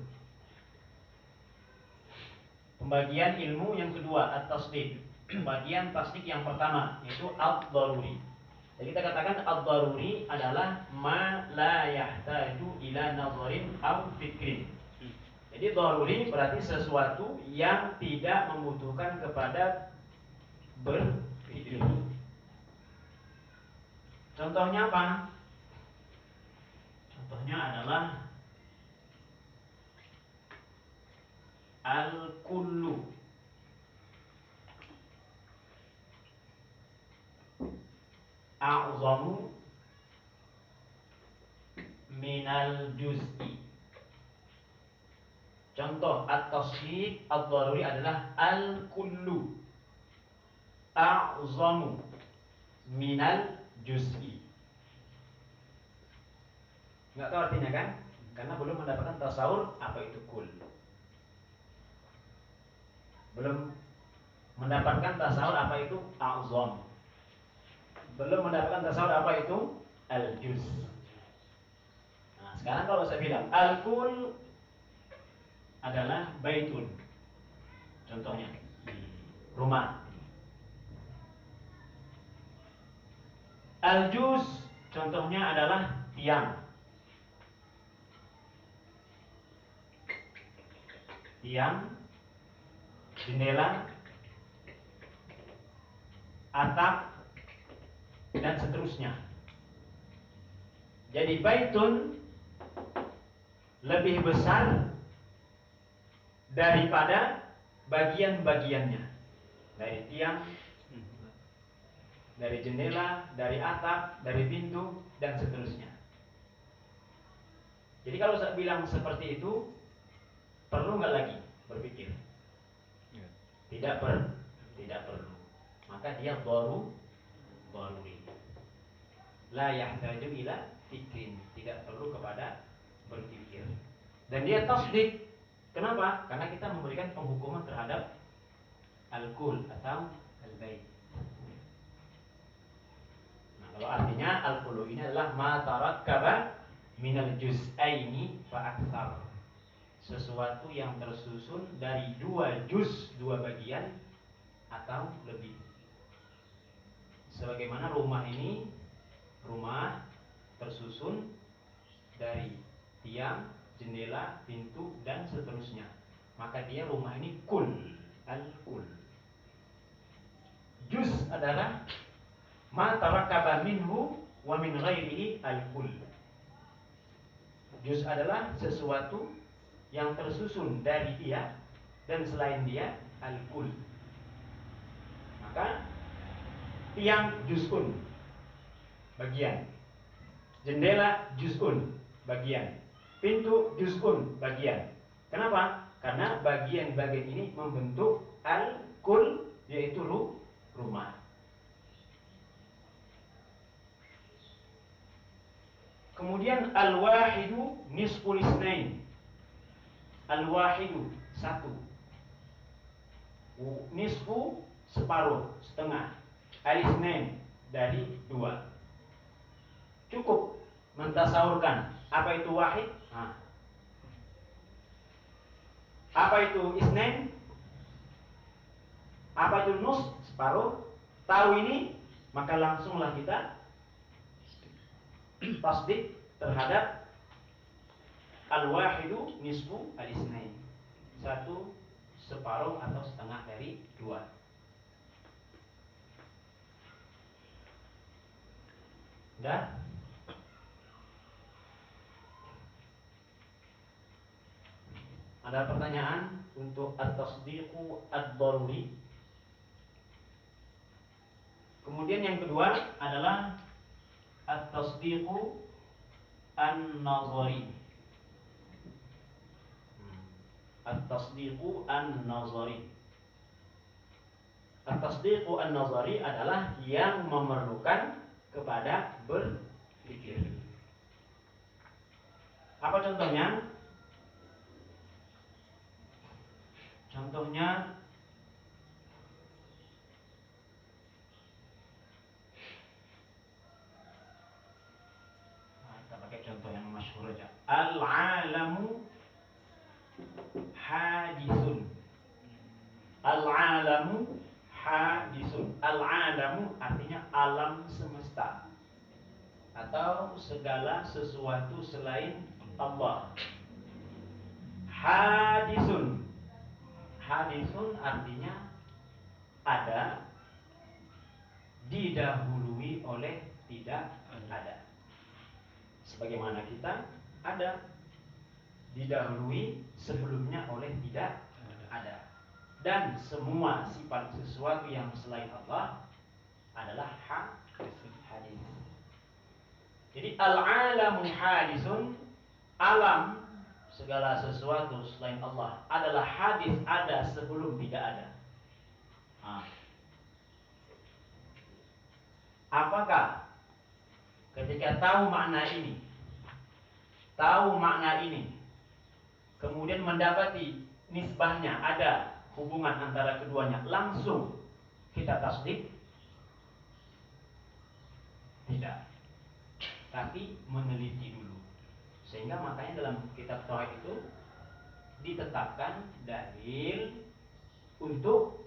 Pembagian ilmu yang kedua, at-tasdid. Pembagian tasdik yang pertama yaitu ad-daruri. Jadi kita katakan ad-daruri adalah ma la yahtaju ila nazarin au fikrin. Jadi daruri berarti sesuatu yang tidak membutuhkan kepada berpikir. Contohnya apa? Contohnya adalah al-kullu. A'zamu minal juz'i. Contoh at-tasdid ad-daruri adalah al-kullu a'zamu minal juz'i. Enggak tahu artinya kan? Karena belum mendapatkan tasawur apa itu kul. Belum mendapatkan tasawur apa itu a'zam. Belum mendapatkan tasawur apa itu al-juz. Nah, sekarang kalau saya bilang al-kul adalah baitun. contohnya di rumah. Al-juz contohnya adalah tiang. Tiang, jendela, atap, dan seterusnya. Jadi baitun lebih besar daripada bagian-bagiannya. Dari tiang, dari jendela, dari atap, dari pintu, dan seterusnya. Jadi kalau saya bilang seperti itu, perlu nggak lagi berpikir? Tidak perlu. Maka dia daruri. La yahtaju ila fikrin, tidak perlu kepada berpikir. Dan dia tasdik. Kenapa? Karena kita memberikan penghukuman terhadap al-kul atau al-bait. Nah, kalau artinya al-kulu ini adalah ma tarakkaba minal juz'aini fa aktsar. Sesuatu yang tersusun dari dua juz, dua bagian atau lebih. Sebagaimana rumah ini, rumah tersusun dari tiang, jendela, pintu, dan seterusnya. Maka dia rumah ini kul, al-kul. Juz adalah ma tarakkaba minhu wa min ghairihi al-kul. Juz adalah sesuatu yang tersusun dari dia dan selain dia al-kul. Maka tiang juz'un, bagian. Jendela juz'un, bagian. Pintu juz'un, bagian. Kenapa? Karena bagian-bagian ini membentuk al-kul, yaitu rumah. Kemudian al-wahidu nisful isnain. Al-wahidu, satu. Nisfu, separuh, setengah. Al-isnain, dari dua. Cukup mentasawurkan apa itu wahid. Apa itu isnain? Apa itu nus, separuh? Tahu ini, maka langsunglah kita tasdik terhadap al-wahidu nisfu al-isnain. Satu separuh atau setengah dari dua. Dah? Ada pertanyaan untuk at-tasdiqu ad-daruri? Kemudian yang kedua adalah at-tasdiqu an-nazari. At-tasdiqu an-nazari. At-tasdiqu an-nazari adalah yang memerlukan kepada berpikir. Apa contohnya? Contohnya kita pakai contoh yang masyhur aja. Al-alamu hadisun. Al-alamu hadisun. Al-alamu artinya alam semesta atau segala sesuatu selain Allah. Hadisun. Hadisun artinya ada, didahului oleh tidak ada. Sebagaimana kita ada, didahului sebelumnya oleh tidak ada. Dan semua sifat sesuatu yang selain Allah adalah hadis. Jadi al-alamu hadisun, alam segala sesuatu selain Allah adalah hadis, ada sebelum tidak ada. Apakah ketika tahu makna ini, kemudian mendapati nisbahnya ada hubungan antara keduanya, langsung kita tasdik? Tidak. Tapi meneliti dulu. Sehingga makanya dalam kitab tauhid itu ditetapkan dalil untuk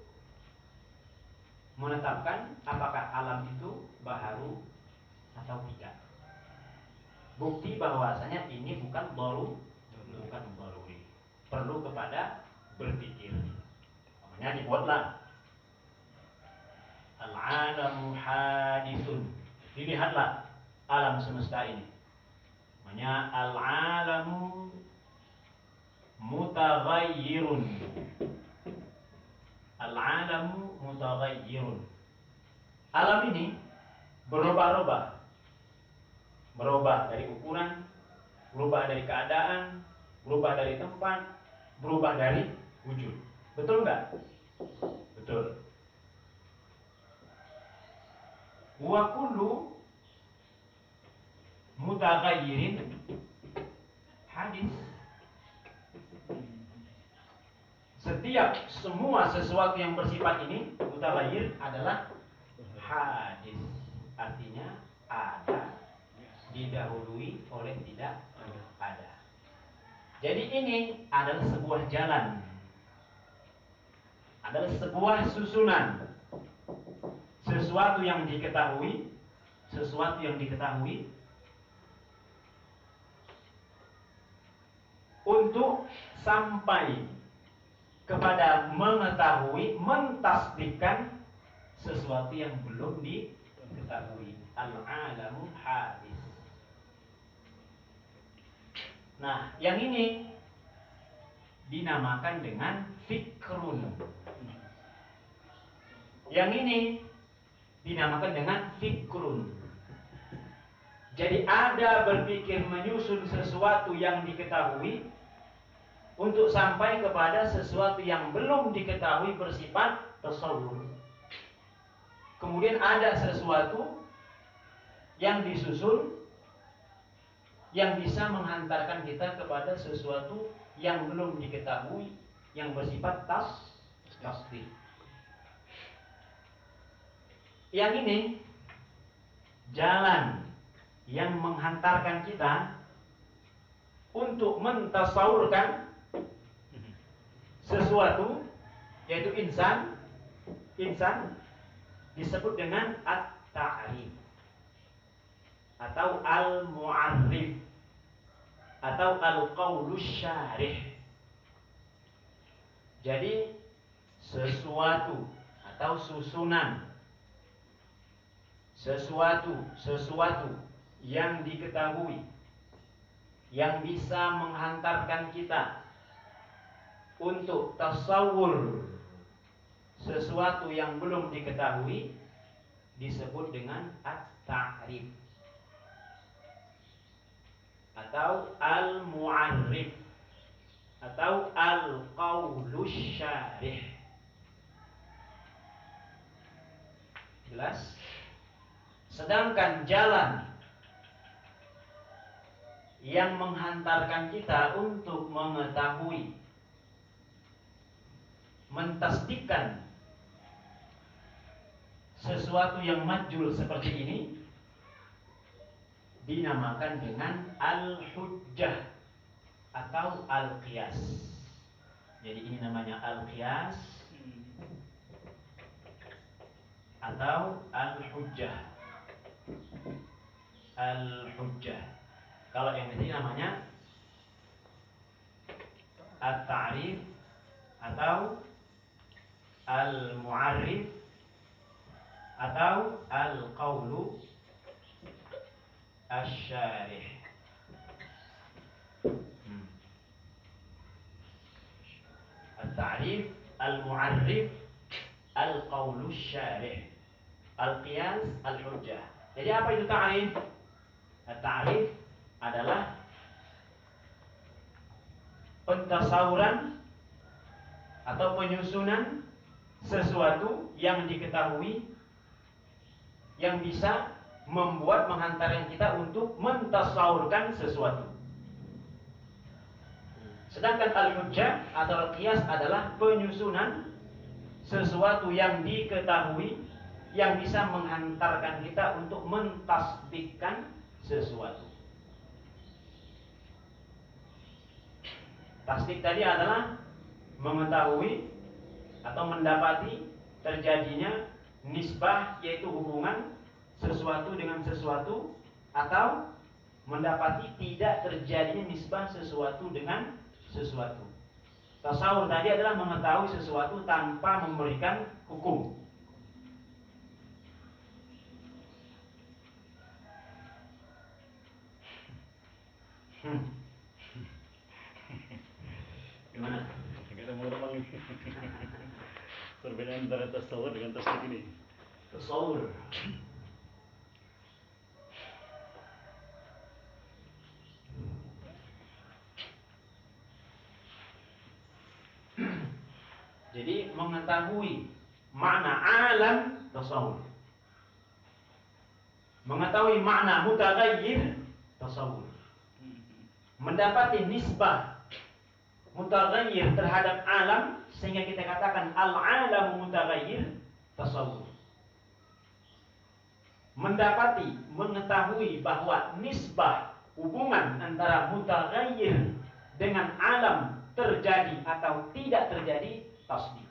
menetapkan apakah alam itu baharu atau tidak. Bukti bahwasanya ini bukan daruri. Perlu kepada berpikir. Makanya dibuatlah al-alamu hadithun. Dilihatlah alam semesta ini. Namanya al-alamu mutaghayyirun. Al-alamu mutaghayyirun. Alam ini berubah-ubah. Berubah dari ukuran, berubah dari keadaan, berubah dari tempat, berubah dari wujud. Betul enggak? Betul. Wa kullu mutaghayyirin hadis. Setiap semua sesuatu yang bersifat ini mutaghayyir adalah hadis. Artinya ada, didahului oleh tidak ada. Jadi ini adalah sebuah jalan, adalah sebuah susunan, sesuatu yang diketahui untuk sampai kepada mengetahui, mentasbihkan sesuatu yang belum diketahui. Al-alamu hadis. Nah, yang ini dinamakan dengan fikrun. Yang ini dinamakan dengan fikrun. Jadi ada berpikir menyusun sesuatu yang diketahui untuk sampai kepada sesuatu yang belum diketahui bersifat tasawwur. Kemudian ada sesuatu yang disusun yang bisa menghantarkan kita kepada sesuatu yang belum diketahui yang bersifat tasdih. Yang ini jalan yang menghantarkan kita untuk mentasawurkan sesuatu, yaitu insan disebut dengan at-ta'rif atau al-mu'arrif atau al-qaulus syarih. Jadi sesuatu atau susunan sesuatu yang diketahui yang bisa menghantarkan kita untuk tasawur sesuatu yang belum diketahui disebut dengan at-ta'rif atau al-mu'arrif atau al-qaulus syarih. Jelas? Sedangkan jalan yang menghantarkan kita untuk mengetahui, mentasdikkan sesuatu yang majhul seperti ini dinamakan dengan al-hujjah atau al-qiyas. Jadi ini namanya al-qiyas atau al-hujjah. Al-hujjah. Kalau yang ini namanya at-ta'rif atau al-mu'arrif atau al-qaulu asy-syarih. At-ta'rif, al-mu'arrif, al-qaulu asy-syarih, al-qiyas, al-hujjah. Jadi apa itu ta'rif? At-ta'rif adalah pentasawuran atau penyusunan sesuatu yang diketahui yang bisa membuat menghantarkan kita untuk mentasawurkan sesuatu. Sedangkan al-hujjah atau al-qiyas adalah penyusunan sesuatu yang diketahui yang bisa menghantarkan kita untuk mentasbihkan sesuatu. Tasdik tadi adalah mengetahui atau mendapati terjadinya nisbah, yaitu hubungan sesuatu dengan sesuatu, atau mendapati tidak terjadinya nisbah sesuatu dengan sesuatu. Tasawur tadi adalah mengetahui sesuatu tanpa memberikan hukum. Gimana? Kita mau normal nih. Perbedaan antara tasawur dengan tasdik ini. Tasawur. Jadi mengetahui makna alam tasawur. Mengetahui makna mutaghayyir tasawur. Mendapati nisbah mutaghayyir terhadap alam sehingga kita katakan al-alamu mutaghayyir tasawur. Mendapati, mengetahui bahwa nisbah hubungan antara mutaghayyir dengan alam terjadi atau tidak terjadi tasdik.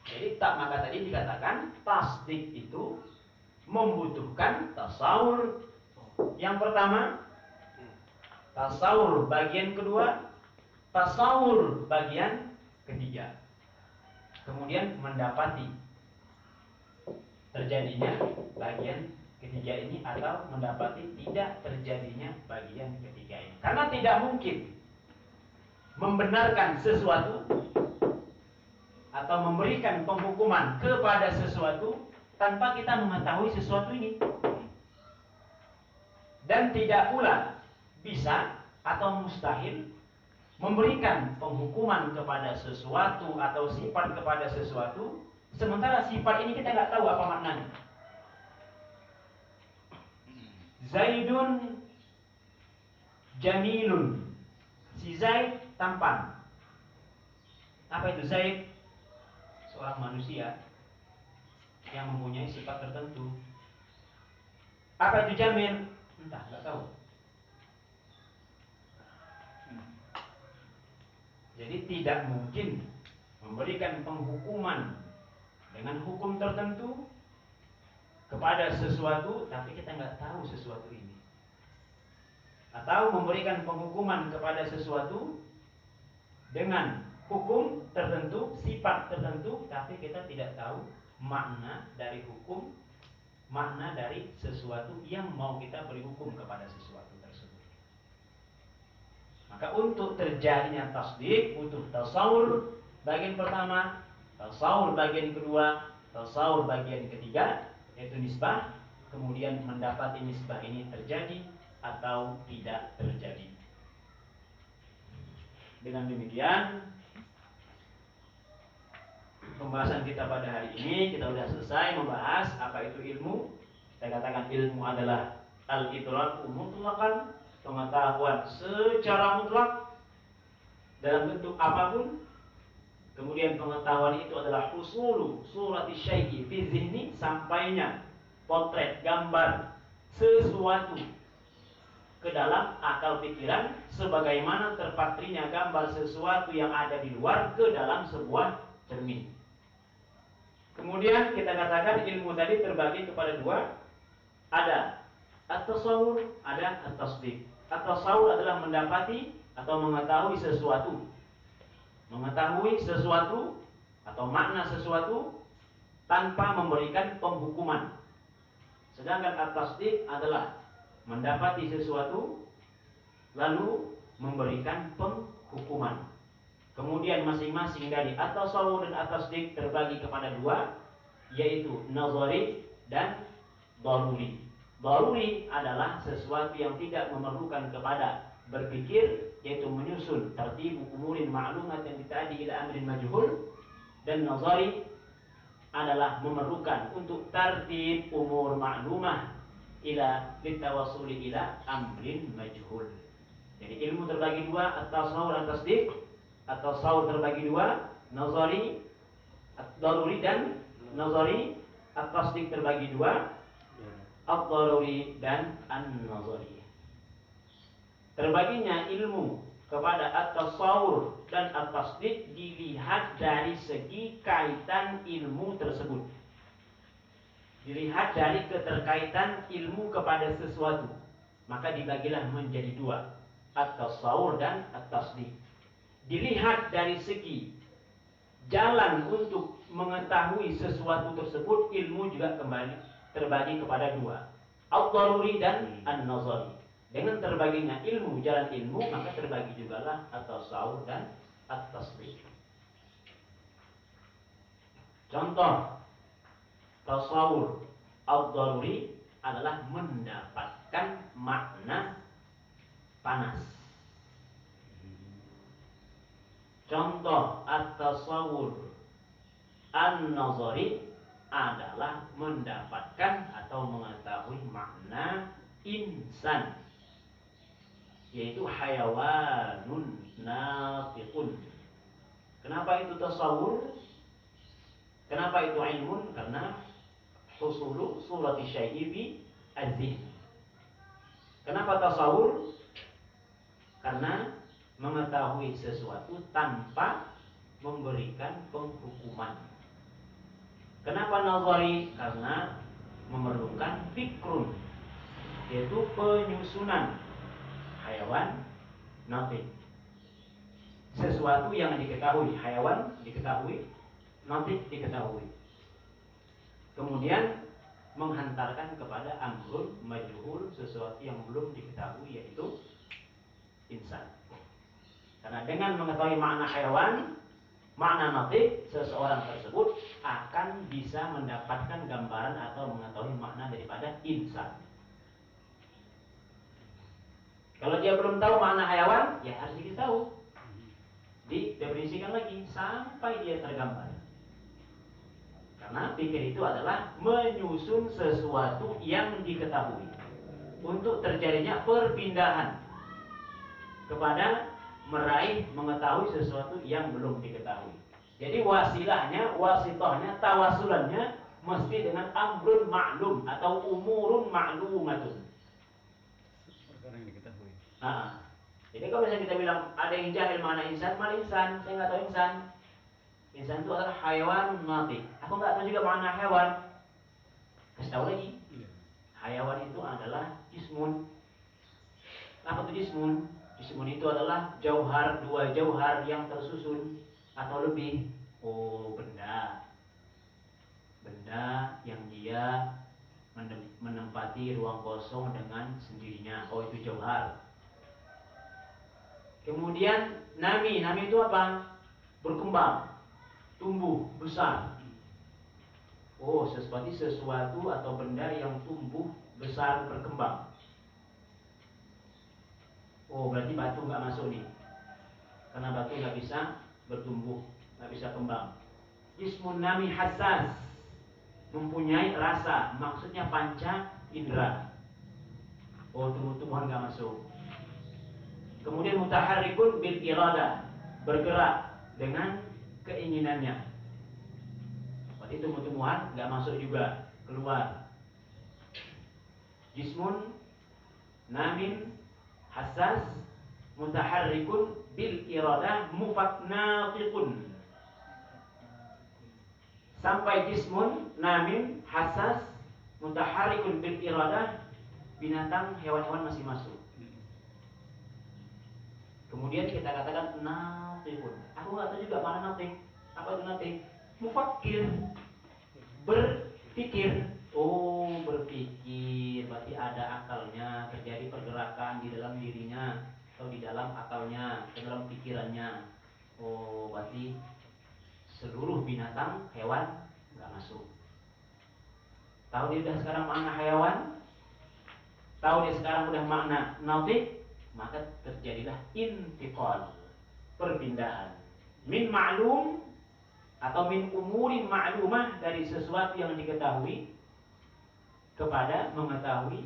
Jadi maka tadi dikatakan tasdik itu membutuhkan tasawur. Yang pertama, tasawur bagian kedua, tasawur bagian ketiga. Kemudian mendapati terjadinya bagian ketiga ini atau mendapati tidak terjadinya bagian ketiga ini. Karena tidak mungkin membenarkan sesuatu atau memberikan penghukuman kepada sesuatu tanpa kita mengetahui sesuatu ini. Dan tidak pula bisa atau mustahil memberikan penghukuman kepada sesuatu atau sifat kepada sesuatu sementara sifat ini kita nggak tahu apa maknanya. Zaidun jamilun. Si Zaid tampan. Apa itu Zaid? Seorang manusia yang mempunyai sifat tertentu. Apa itu jamil? Entah, nggak tahu. Jadi tidak mungkin memberikan penghukuman dengan hukum tertentu kepada sesuatu, tapi kita nggak tahu sesuatu ini. Atau memberikan penghukuman kepada sesuatu dengan hukum tertentu, sifat tertentu, tapi kita tidak tahu makna dari hukum, makna dari sesuatu yang mau kita beri hukum kepada sesuatu tersebut. Maka untuk terjadinya tasdik butuh tasawur bagian pertama, tasawur bagian kedua, tasawur bagian ketiga, yaitu nisbah. Kemudian mendapati nisbah ini terjadi atau tidak terjadi. Dengan demikian pembahasan kita pada hari ini, kita sudah selesai membahas apa itu ilmu. Kita katakan ilmu adalah al-idraku mutlaqan, pengetahuan secara mutlak dalam bentuk apapun. Kemudian pengetahuan itu adalah husulu surati syai'i fi zihni, sampainya potret gambar sesuatu ke dalam akal pikiran sebagaimana terpatrinya gambar sesuatu yang ada di luar ke dalam sebuah cermin. Kemudian kita katakan ilmu tadi terbagi kepada dua. Ada at-tasawur, ada at-tasdik. At-tasawur adalah mendapati atau mengetahui sesuatu. Mengetahui sesuatu atau makna sesuatu tanpa memberikan penghukuman. Sedangkan at-tasdik adalah mendapati sesuatu lalu memberikan penghukuman. Kemudian masing-masing dari at-tasawur dan at-tasdik terbagi kepada dua, yaitu nazari dan daruri. Daruri adalah sesuatu yang tidak memerlukan kepada berpikir, yaitu menyusun tertib umurin ma'lumat yang ditadi ila amrin majhul. Dan nazari adalah memerlukan untuk tertib umur ma'lumah ila litawasuli ila amrin majhul. Jadi ilmu terbagi dua, at-tasawur dan tasdik. At-tasawur terbagi dua, nazari, ad-daruri dan nazari. At-tasdik terbagi dua, ad-daruri dan an-nazari. Terbaginya ilmu kepada at-tasawur dan at-tasdiq dilihat dari segi kaitan ilmu tersebut. Dilihat dari keterkaitan ilmu kepada sesuatu. Maka dibagilah menjadi dua, at-tasawur dan at-tasdiq. Dilihat dari segi jalan untuk mengetahui sesuatu tersebut, ilmu juga kembali terbagi kepada dua, ad-daruri dan an-nazari. Dengan terbaginya ilmu, jalan ilmu, maka terbagi jugalah at-tasawur dan at-tasdiq. Contoh tasawur ad-daruri adalah mendapatkan makna panas. Contoh at-tasawur an-nazari adalah mendapatkan atau mengetahui makna insan, yaitu hayawanun natiqun. Kenapa itu tasawur? Kenapa itu ilmun? Karena husulu surati syai'i bi az-zihn. Kenapa tasawur? Karena mengetahui sesuatu tanpa memberikan penghukuman. Kenapa nazari? Karena memerlukan fikrun, yaitu penyusunan hayawan natik. Sesuatu yang diketahui, hayawan diketahui, natik diketahui. Kemudian menghantarkan kepada amrun majhul, sesuatu yang belum diketahui, yaitu insan. Karena dengan mengetahui makna hayawan, makna natik, seseorang tersebut akan bisa mendapatkan gambaran atau mengetahui makna daripada insan. Kalau dia belum tahu makna hayawan, ya harus diketahui, didefinisikan lagi sampai dia tergambar. Karena pikir itu adalah menyusun sesuatu yang diketahui untuk terjadinya perpindahan kepada meraih mengetahui sesuatu yang belum diketahui. Jadi wasilahnya, wasitohnya, tawasulannya mesti dengan amrun ma'lum atau umurun ma'lumatun. Perkara yang diketahui. Jadi kalau misalnya kita bilang ada yang jahil mana insan, mal insan, saya nggak tahu insan. Insan itu adalah hayawan natik. Aku nggak tahu juga mana hewan. Kasih tahu lagi. Hayawan itu adalah jismun. Apa itu jismun? Jismun itu adalah jauhar, dua jauhar yang tersusun atau lebih. Oh, benda. Benda yang dia menempati ruang kosong dengan sendirinya. Oh, itu jauhar. Kemudian nami itu apa? Berkembang, tumbuh, besar. Oh, seperti sesuatu atau benda yang tumbuh, besar, berkembang. Oh, berarti batu nggak masuk nih, karena batu nggak bisa bertumbuh, nggak bisa kembang. Jismun nami hassas, mempunyai rasa, maksudnya panca indera. Oh, tumbuh-tumbuhan nggak masuk. Kemudian mutaharrikun bil iradah, bergerak dengan keinginannya. Berarti tumbuh-tumbuhan nggak masuk juga, keluar. Jismun namin hassas mutaharrikun bil iradah mufatnatiqun. Sampai jismun namin hassas mutaharrikun bil iradah, binatang, hewan-hewan masih masuk. Kemudian kita katakan natiqun. Aku nggak tahu juga mana natik. Apa itu natik? Mufakkir, berpikir. Oh, berpikir, berarti ada akalnya, terjadi pergerakan di dalam dirinya atau di dalam akalnya, di dalam pikirannya. Oh, berarti seluruh binatang, hewan nggak masuk. Tahu dia udah sekarang makna hewan, tahu dia sekarang udah makna natik, maka terjadilah intiqal, perpindahan min ma'lum atau min umurin ma'lumah, dari sesuatu yang diketahui kepada mengetahui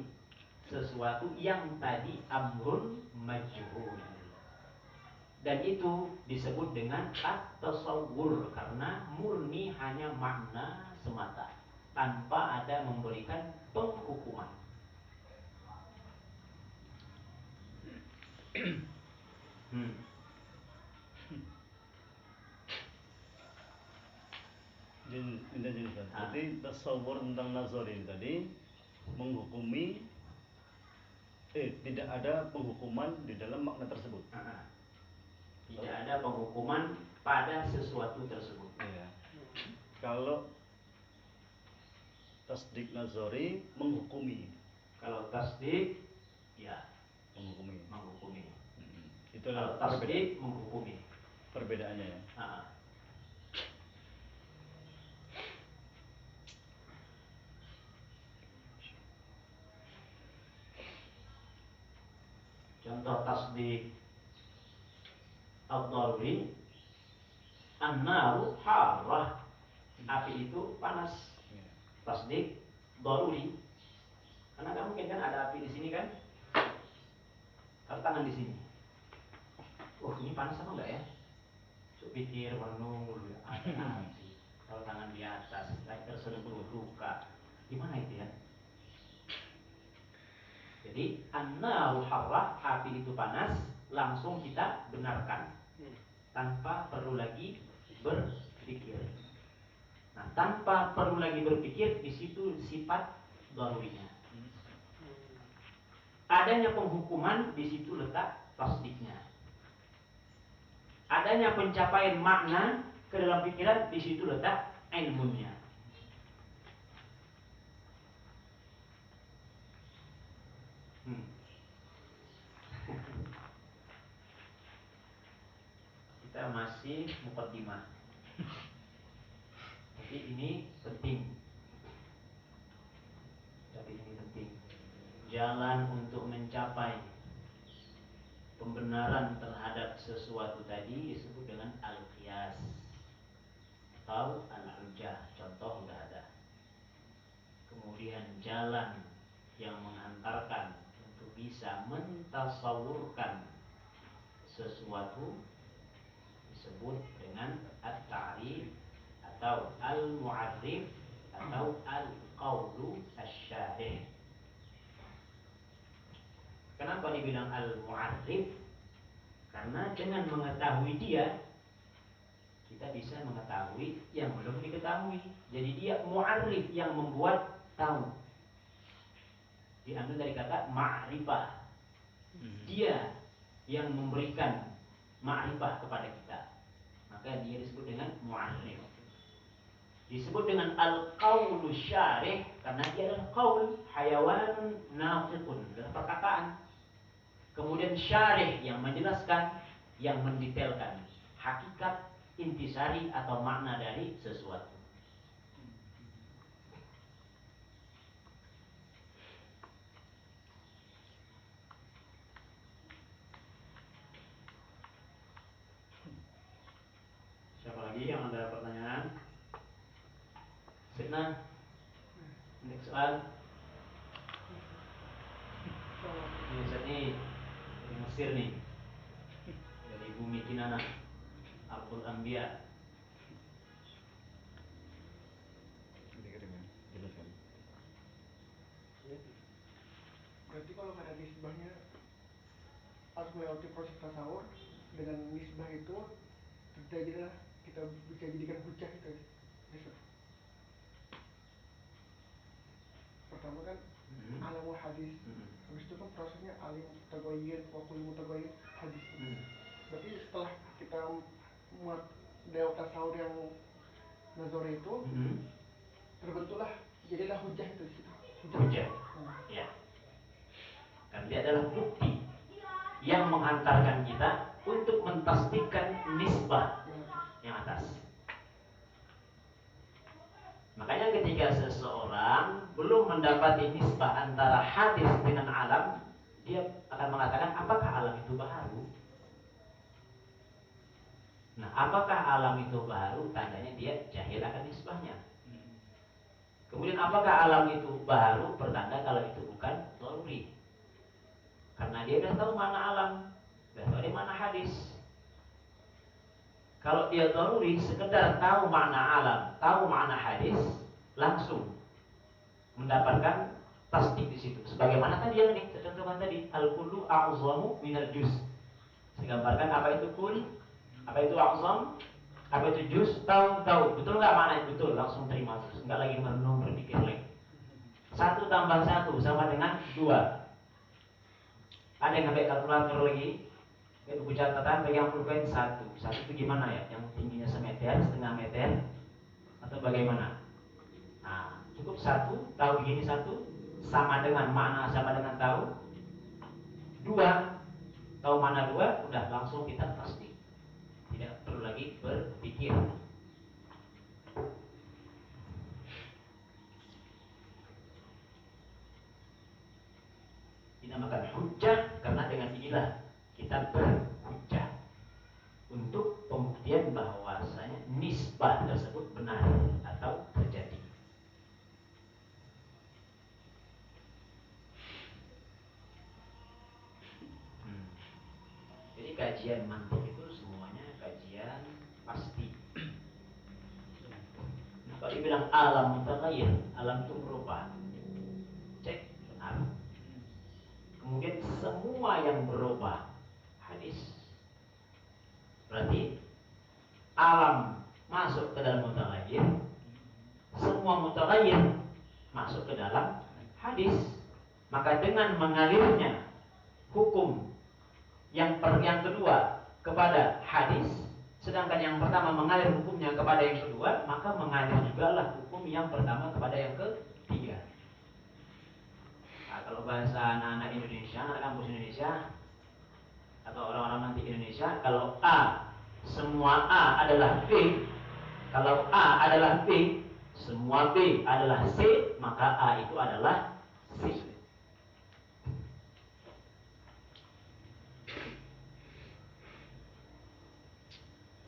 sesuatu yang tadi amrun majhul. Dan itu disebut dengan at-tasawwur, karena murni hanya makna semata tanpa ada memberikan penghukuman. Hmm. Minta jelas. Jadi tasawur tentang nazar ini tadi menghukumi tidak ada penghukuman di dalam makna tersebut. Tidak ada penghukuman pada sesuatu tersebut. Ya. Kalau tasdik nazari menghukumi. Kalau tasdik, ya Menghukumi. menghukumi. Itulah Kalau tasdik menghukumi. Perbedaannya ya. Contoh tasdik ad-daruri, an-naru harrah, api itu panas. Tasdik daruri, karena kamu mungkin kan ada api di sini kan, taruh tangan di sini. Ini panas apa enggak ya? Coba pikir, renung dulu ya. Ada api, taruh tangan di atas, lagi tersentuh luka, gimana itu ya? Jadi an-naru harrah, api itu panas, langsung kita benarkan tanpa perlu lagi berpikir. Nah, tanpa perlu lagi berpikir, di situ sifat darurinya. Adanya penghukuman, di situ letak tasdiknya. Adanya pencapaian makna ke dalam pikiran, di situ letak ilmunya. Kita masih muqaddimah. Tapi ini penting. Jalan untuk mencapai pembenaran terhadap sesuatu tadi disebut dengan al-qiyas atau al-hujjah. Contoh sudah ada. Kemudian jalan yang mengantarkan untuk bisa mentasawurkan sesuatu disebut dengan at-ta'rif atau al-mu'arrif atau al-qawlu asy-syarih. Kenapa dibilang al-mu'arrif? Karena dengan mengetahui dia, kita bisa mengetahui yang belum diketahui. Jadi dia mu'arrif, yang membuat tahu. Diambil dari kata ma'rifah. Dia yang memberikan ma'rifah kepada kita. Maka dia disebut dengan mu'arrif. Disebut dengan al-qawlu syarih karena dia adalah qaul, hayawan nafiqun, adalah perkataan. Kemudian syarih yang menjelaskan, yang mendetailkan hakikat, intisari atau makna dari sesuatu. Siapa lagi yang ada pertanyaan? Sidna, next soal. Ini Ustaz nih dari Mesir nih, dari bumi Kinana, Ardul Anbiya. Jelaskan. Berarti kalau ada nisbahnya harus melewati proses tasawur, dengan nisbah itu terjadilah kita bisa jadikan hujah itu. Pertama kan alamul hadis, habis itu kan prosesnya alim mutagoyin, wakul mutagoyin hadis. Berarti setelah kita muat dewa tasawur yang nazar itu, terbentuklah jadilah hujah itu di situ. Hujah. Ya. Dan dia adalah bukti yang mengantarkan kita untuk mentasdikkan nisbah yang atas. Makanya ketika seseorang belum mendapati nisbah antara hadis dengan alam, dia akan mengatakan, apakah alam itu baru? Nah, apakah alam itu baru? Tandanya dia jahil akan nisbahnya. Kemudian apakah alam itu baru? Pertanda kalau itu bukan daruri. Karena dia sudah tahu mana alam, sudah tahu di mana hadis. Kalau dia daruri, sekedar tahu makna alam, tahu makna hadis, langsung mendapatkan tasdik di situ. Sebagaimana tadi yang saya contohkan tadi, al-kullu a'zamu minal juz. Saya gambarkan apa itu kul, apa itu a'zam, apa itu juz, tahu. Betul nggak maknanya? Betul, langsung terima terus. Nggak lagi merenung berpikir lagi. 1 tambah 1 sama dengan 2. Ada yang sampai kalkulator lagi, buku catatan pegang pulpen 1 itu gimana ya? Yang tingginya semeter, setengah meter, atau bagaimana? Nah, cukup 1, tahu begini 1, sama dengan makna, sama dengan tahu. 2, tahu mana 2, udah langsung kita pasti. Tidak perlu lagi berpikir. Dinamakan hujjah karena dengan inilah kita berhujjah untuk pembuktian bahwasanya nisbah tersebut benar atau terjadi. Jadi kajian mantik itu semuanya kajian pasti. Nah, kalau dibilang alam mutaghayyir, alam itu berubah. Cek benar. Kemudian semua yang berubah hadis. Berarti alam masuk ke dalam mutaghayyir, semua mutaghayyir masuk ke dalam hadis. Maka dengan mengalirnya hukum yang kedua kepada hadis, sedangkan yang pertama mengalir hukumnya kepada yang kedua, maka mengalir juga lah hukum yang pertama kepada yang ketiga. Nah, kalau bahasa anak-anak Indonesia, anak kampus Indonesia atau orang-orang nanti Indonesia, kalau A, semua A adalah B, kalau A adalah B, semua B adalah C, maka A itu adalah C.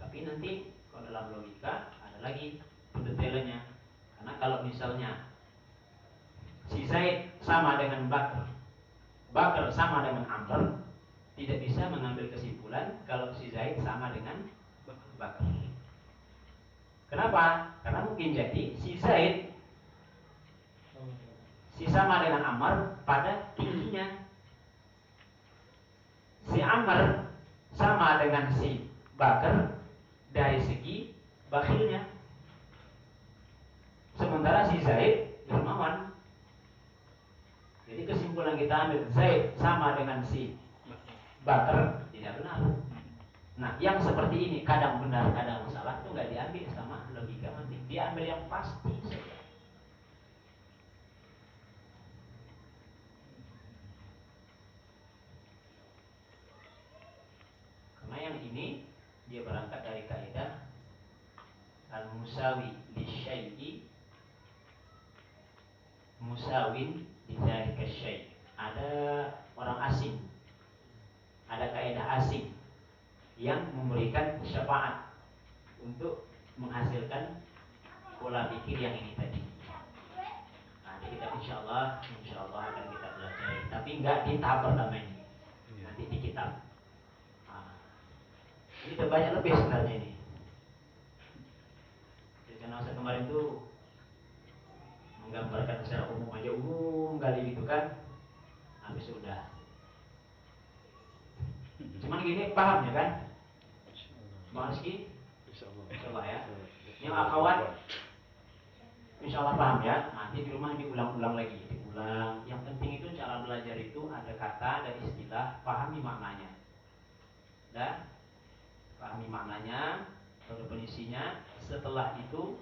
Tapi nanti kalau dalam logika ada lagi pendetailannya. Karena kalau misalnya si Zaid sama dengan Bakar, Bakar sama dengan Amr, tidak bisa mengambil kesimpulan kalau si Zaid sama dengan Bakar. Kenapa? Karena mungkin jadi si Zaid sama dengan Amr pada tingginya, si Amr sama dengan si Bakar dari segi bakhilnya. Sementara si Zaid dermawan. Jadi kesimpulan kita ambil Zaid sama dengan si Bakar tidak benar. Nah, yang seperti ini kadang benar, kadang salah, itu nggak diambil sama logika nanti. Diambil yang pasti saja. Karena yang ini dia berangkat dari kaidah al-musawi li syai'i musawin di dzalika syai'. Ada orang asing, ada kaidah asing yang memberikan syafaat untuk menghasilkan pola pikir yang ini tadi. Nanti kita insya Allah akan kita pelajari, tapi enggak di tahap pertama ini, nanti di kitab. Ini banyak lebih sebenarnya ini. Jadi karena saya kemarin tuh menggambarkan secara umum aja, umum kali gitu kan, habis sudah. Cuman gini paham ya kan, Bang Rizky? Insya Allah ya. Yang akhwat insya Allah paham ya. Nanti di rumah diulang-ulang lagi, diulang. Yang penting itu cara belajar itu ada kata, ada istilah, pahami maknanya. Dan pahami maknanya, definisinya. Setelah itu,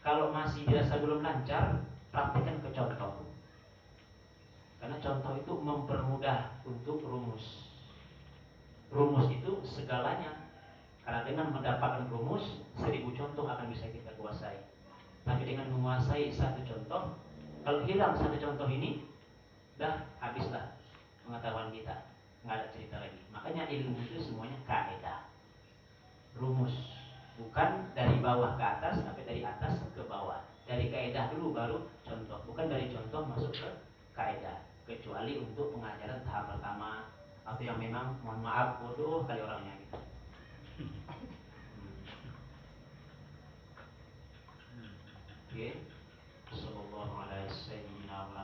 kalau masih dirasa belum lancar, praktikkan ke contoh. Karena contoh itu mempermudah untuk rumus. Rumus itu segalanya. Karena dengan mendapatkan rumus, 1000 contoh akan bisa kita kuasai. Tapi dengan menguasai satu contoh, kalau hilang satu contoh ini, dah habislah pengetahuan kita. Nggak ada cerita lagi. Makanya ilmu itu semuanya kaidah, rumus. Bukan dari bawah ke atas, tapi dari atas ke bawah. Dari kaidah dulu baru contoh. Bukan dari contoh masuk ke kaidah. Kecuali untuk pengajaran tahap pertama, atau yang memang mohon maaf bodoh kali orangnya gitu. Oke. Sallallahu alaihi wasallam.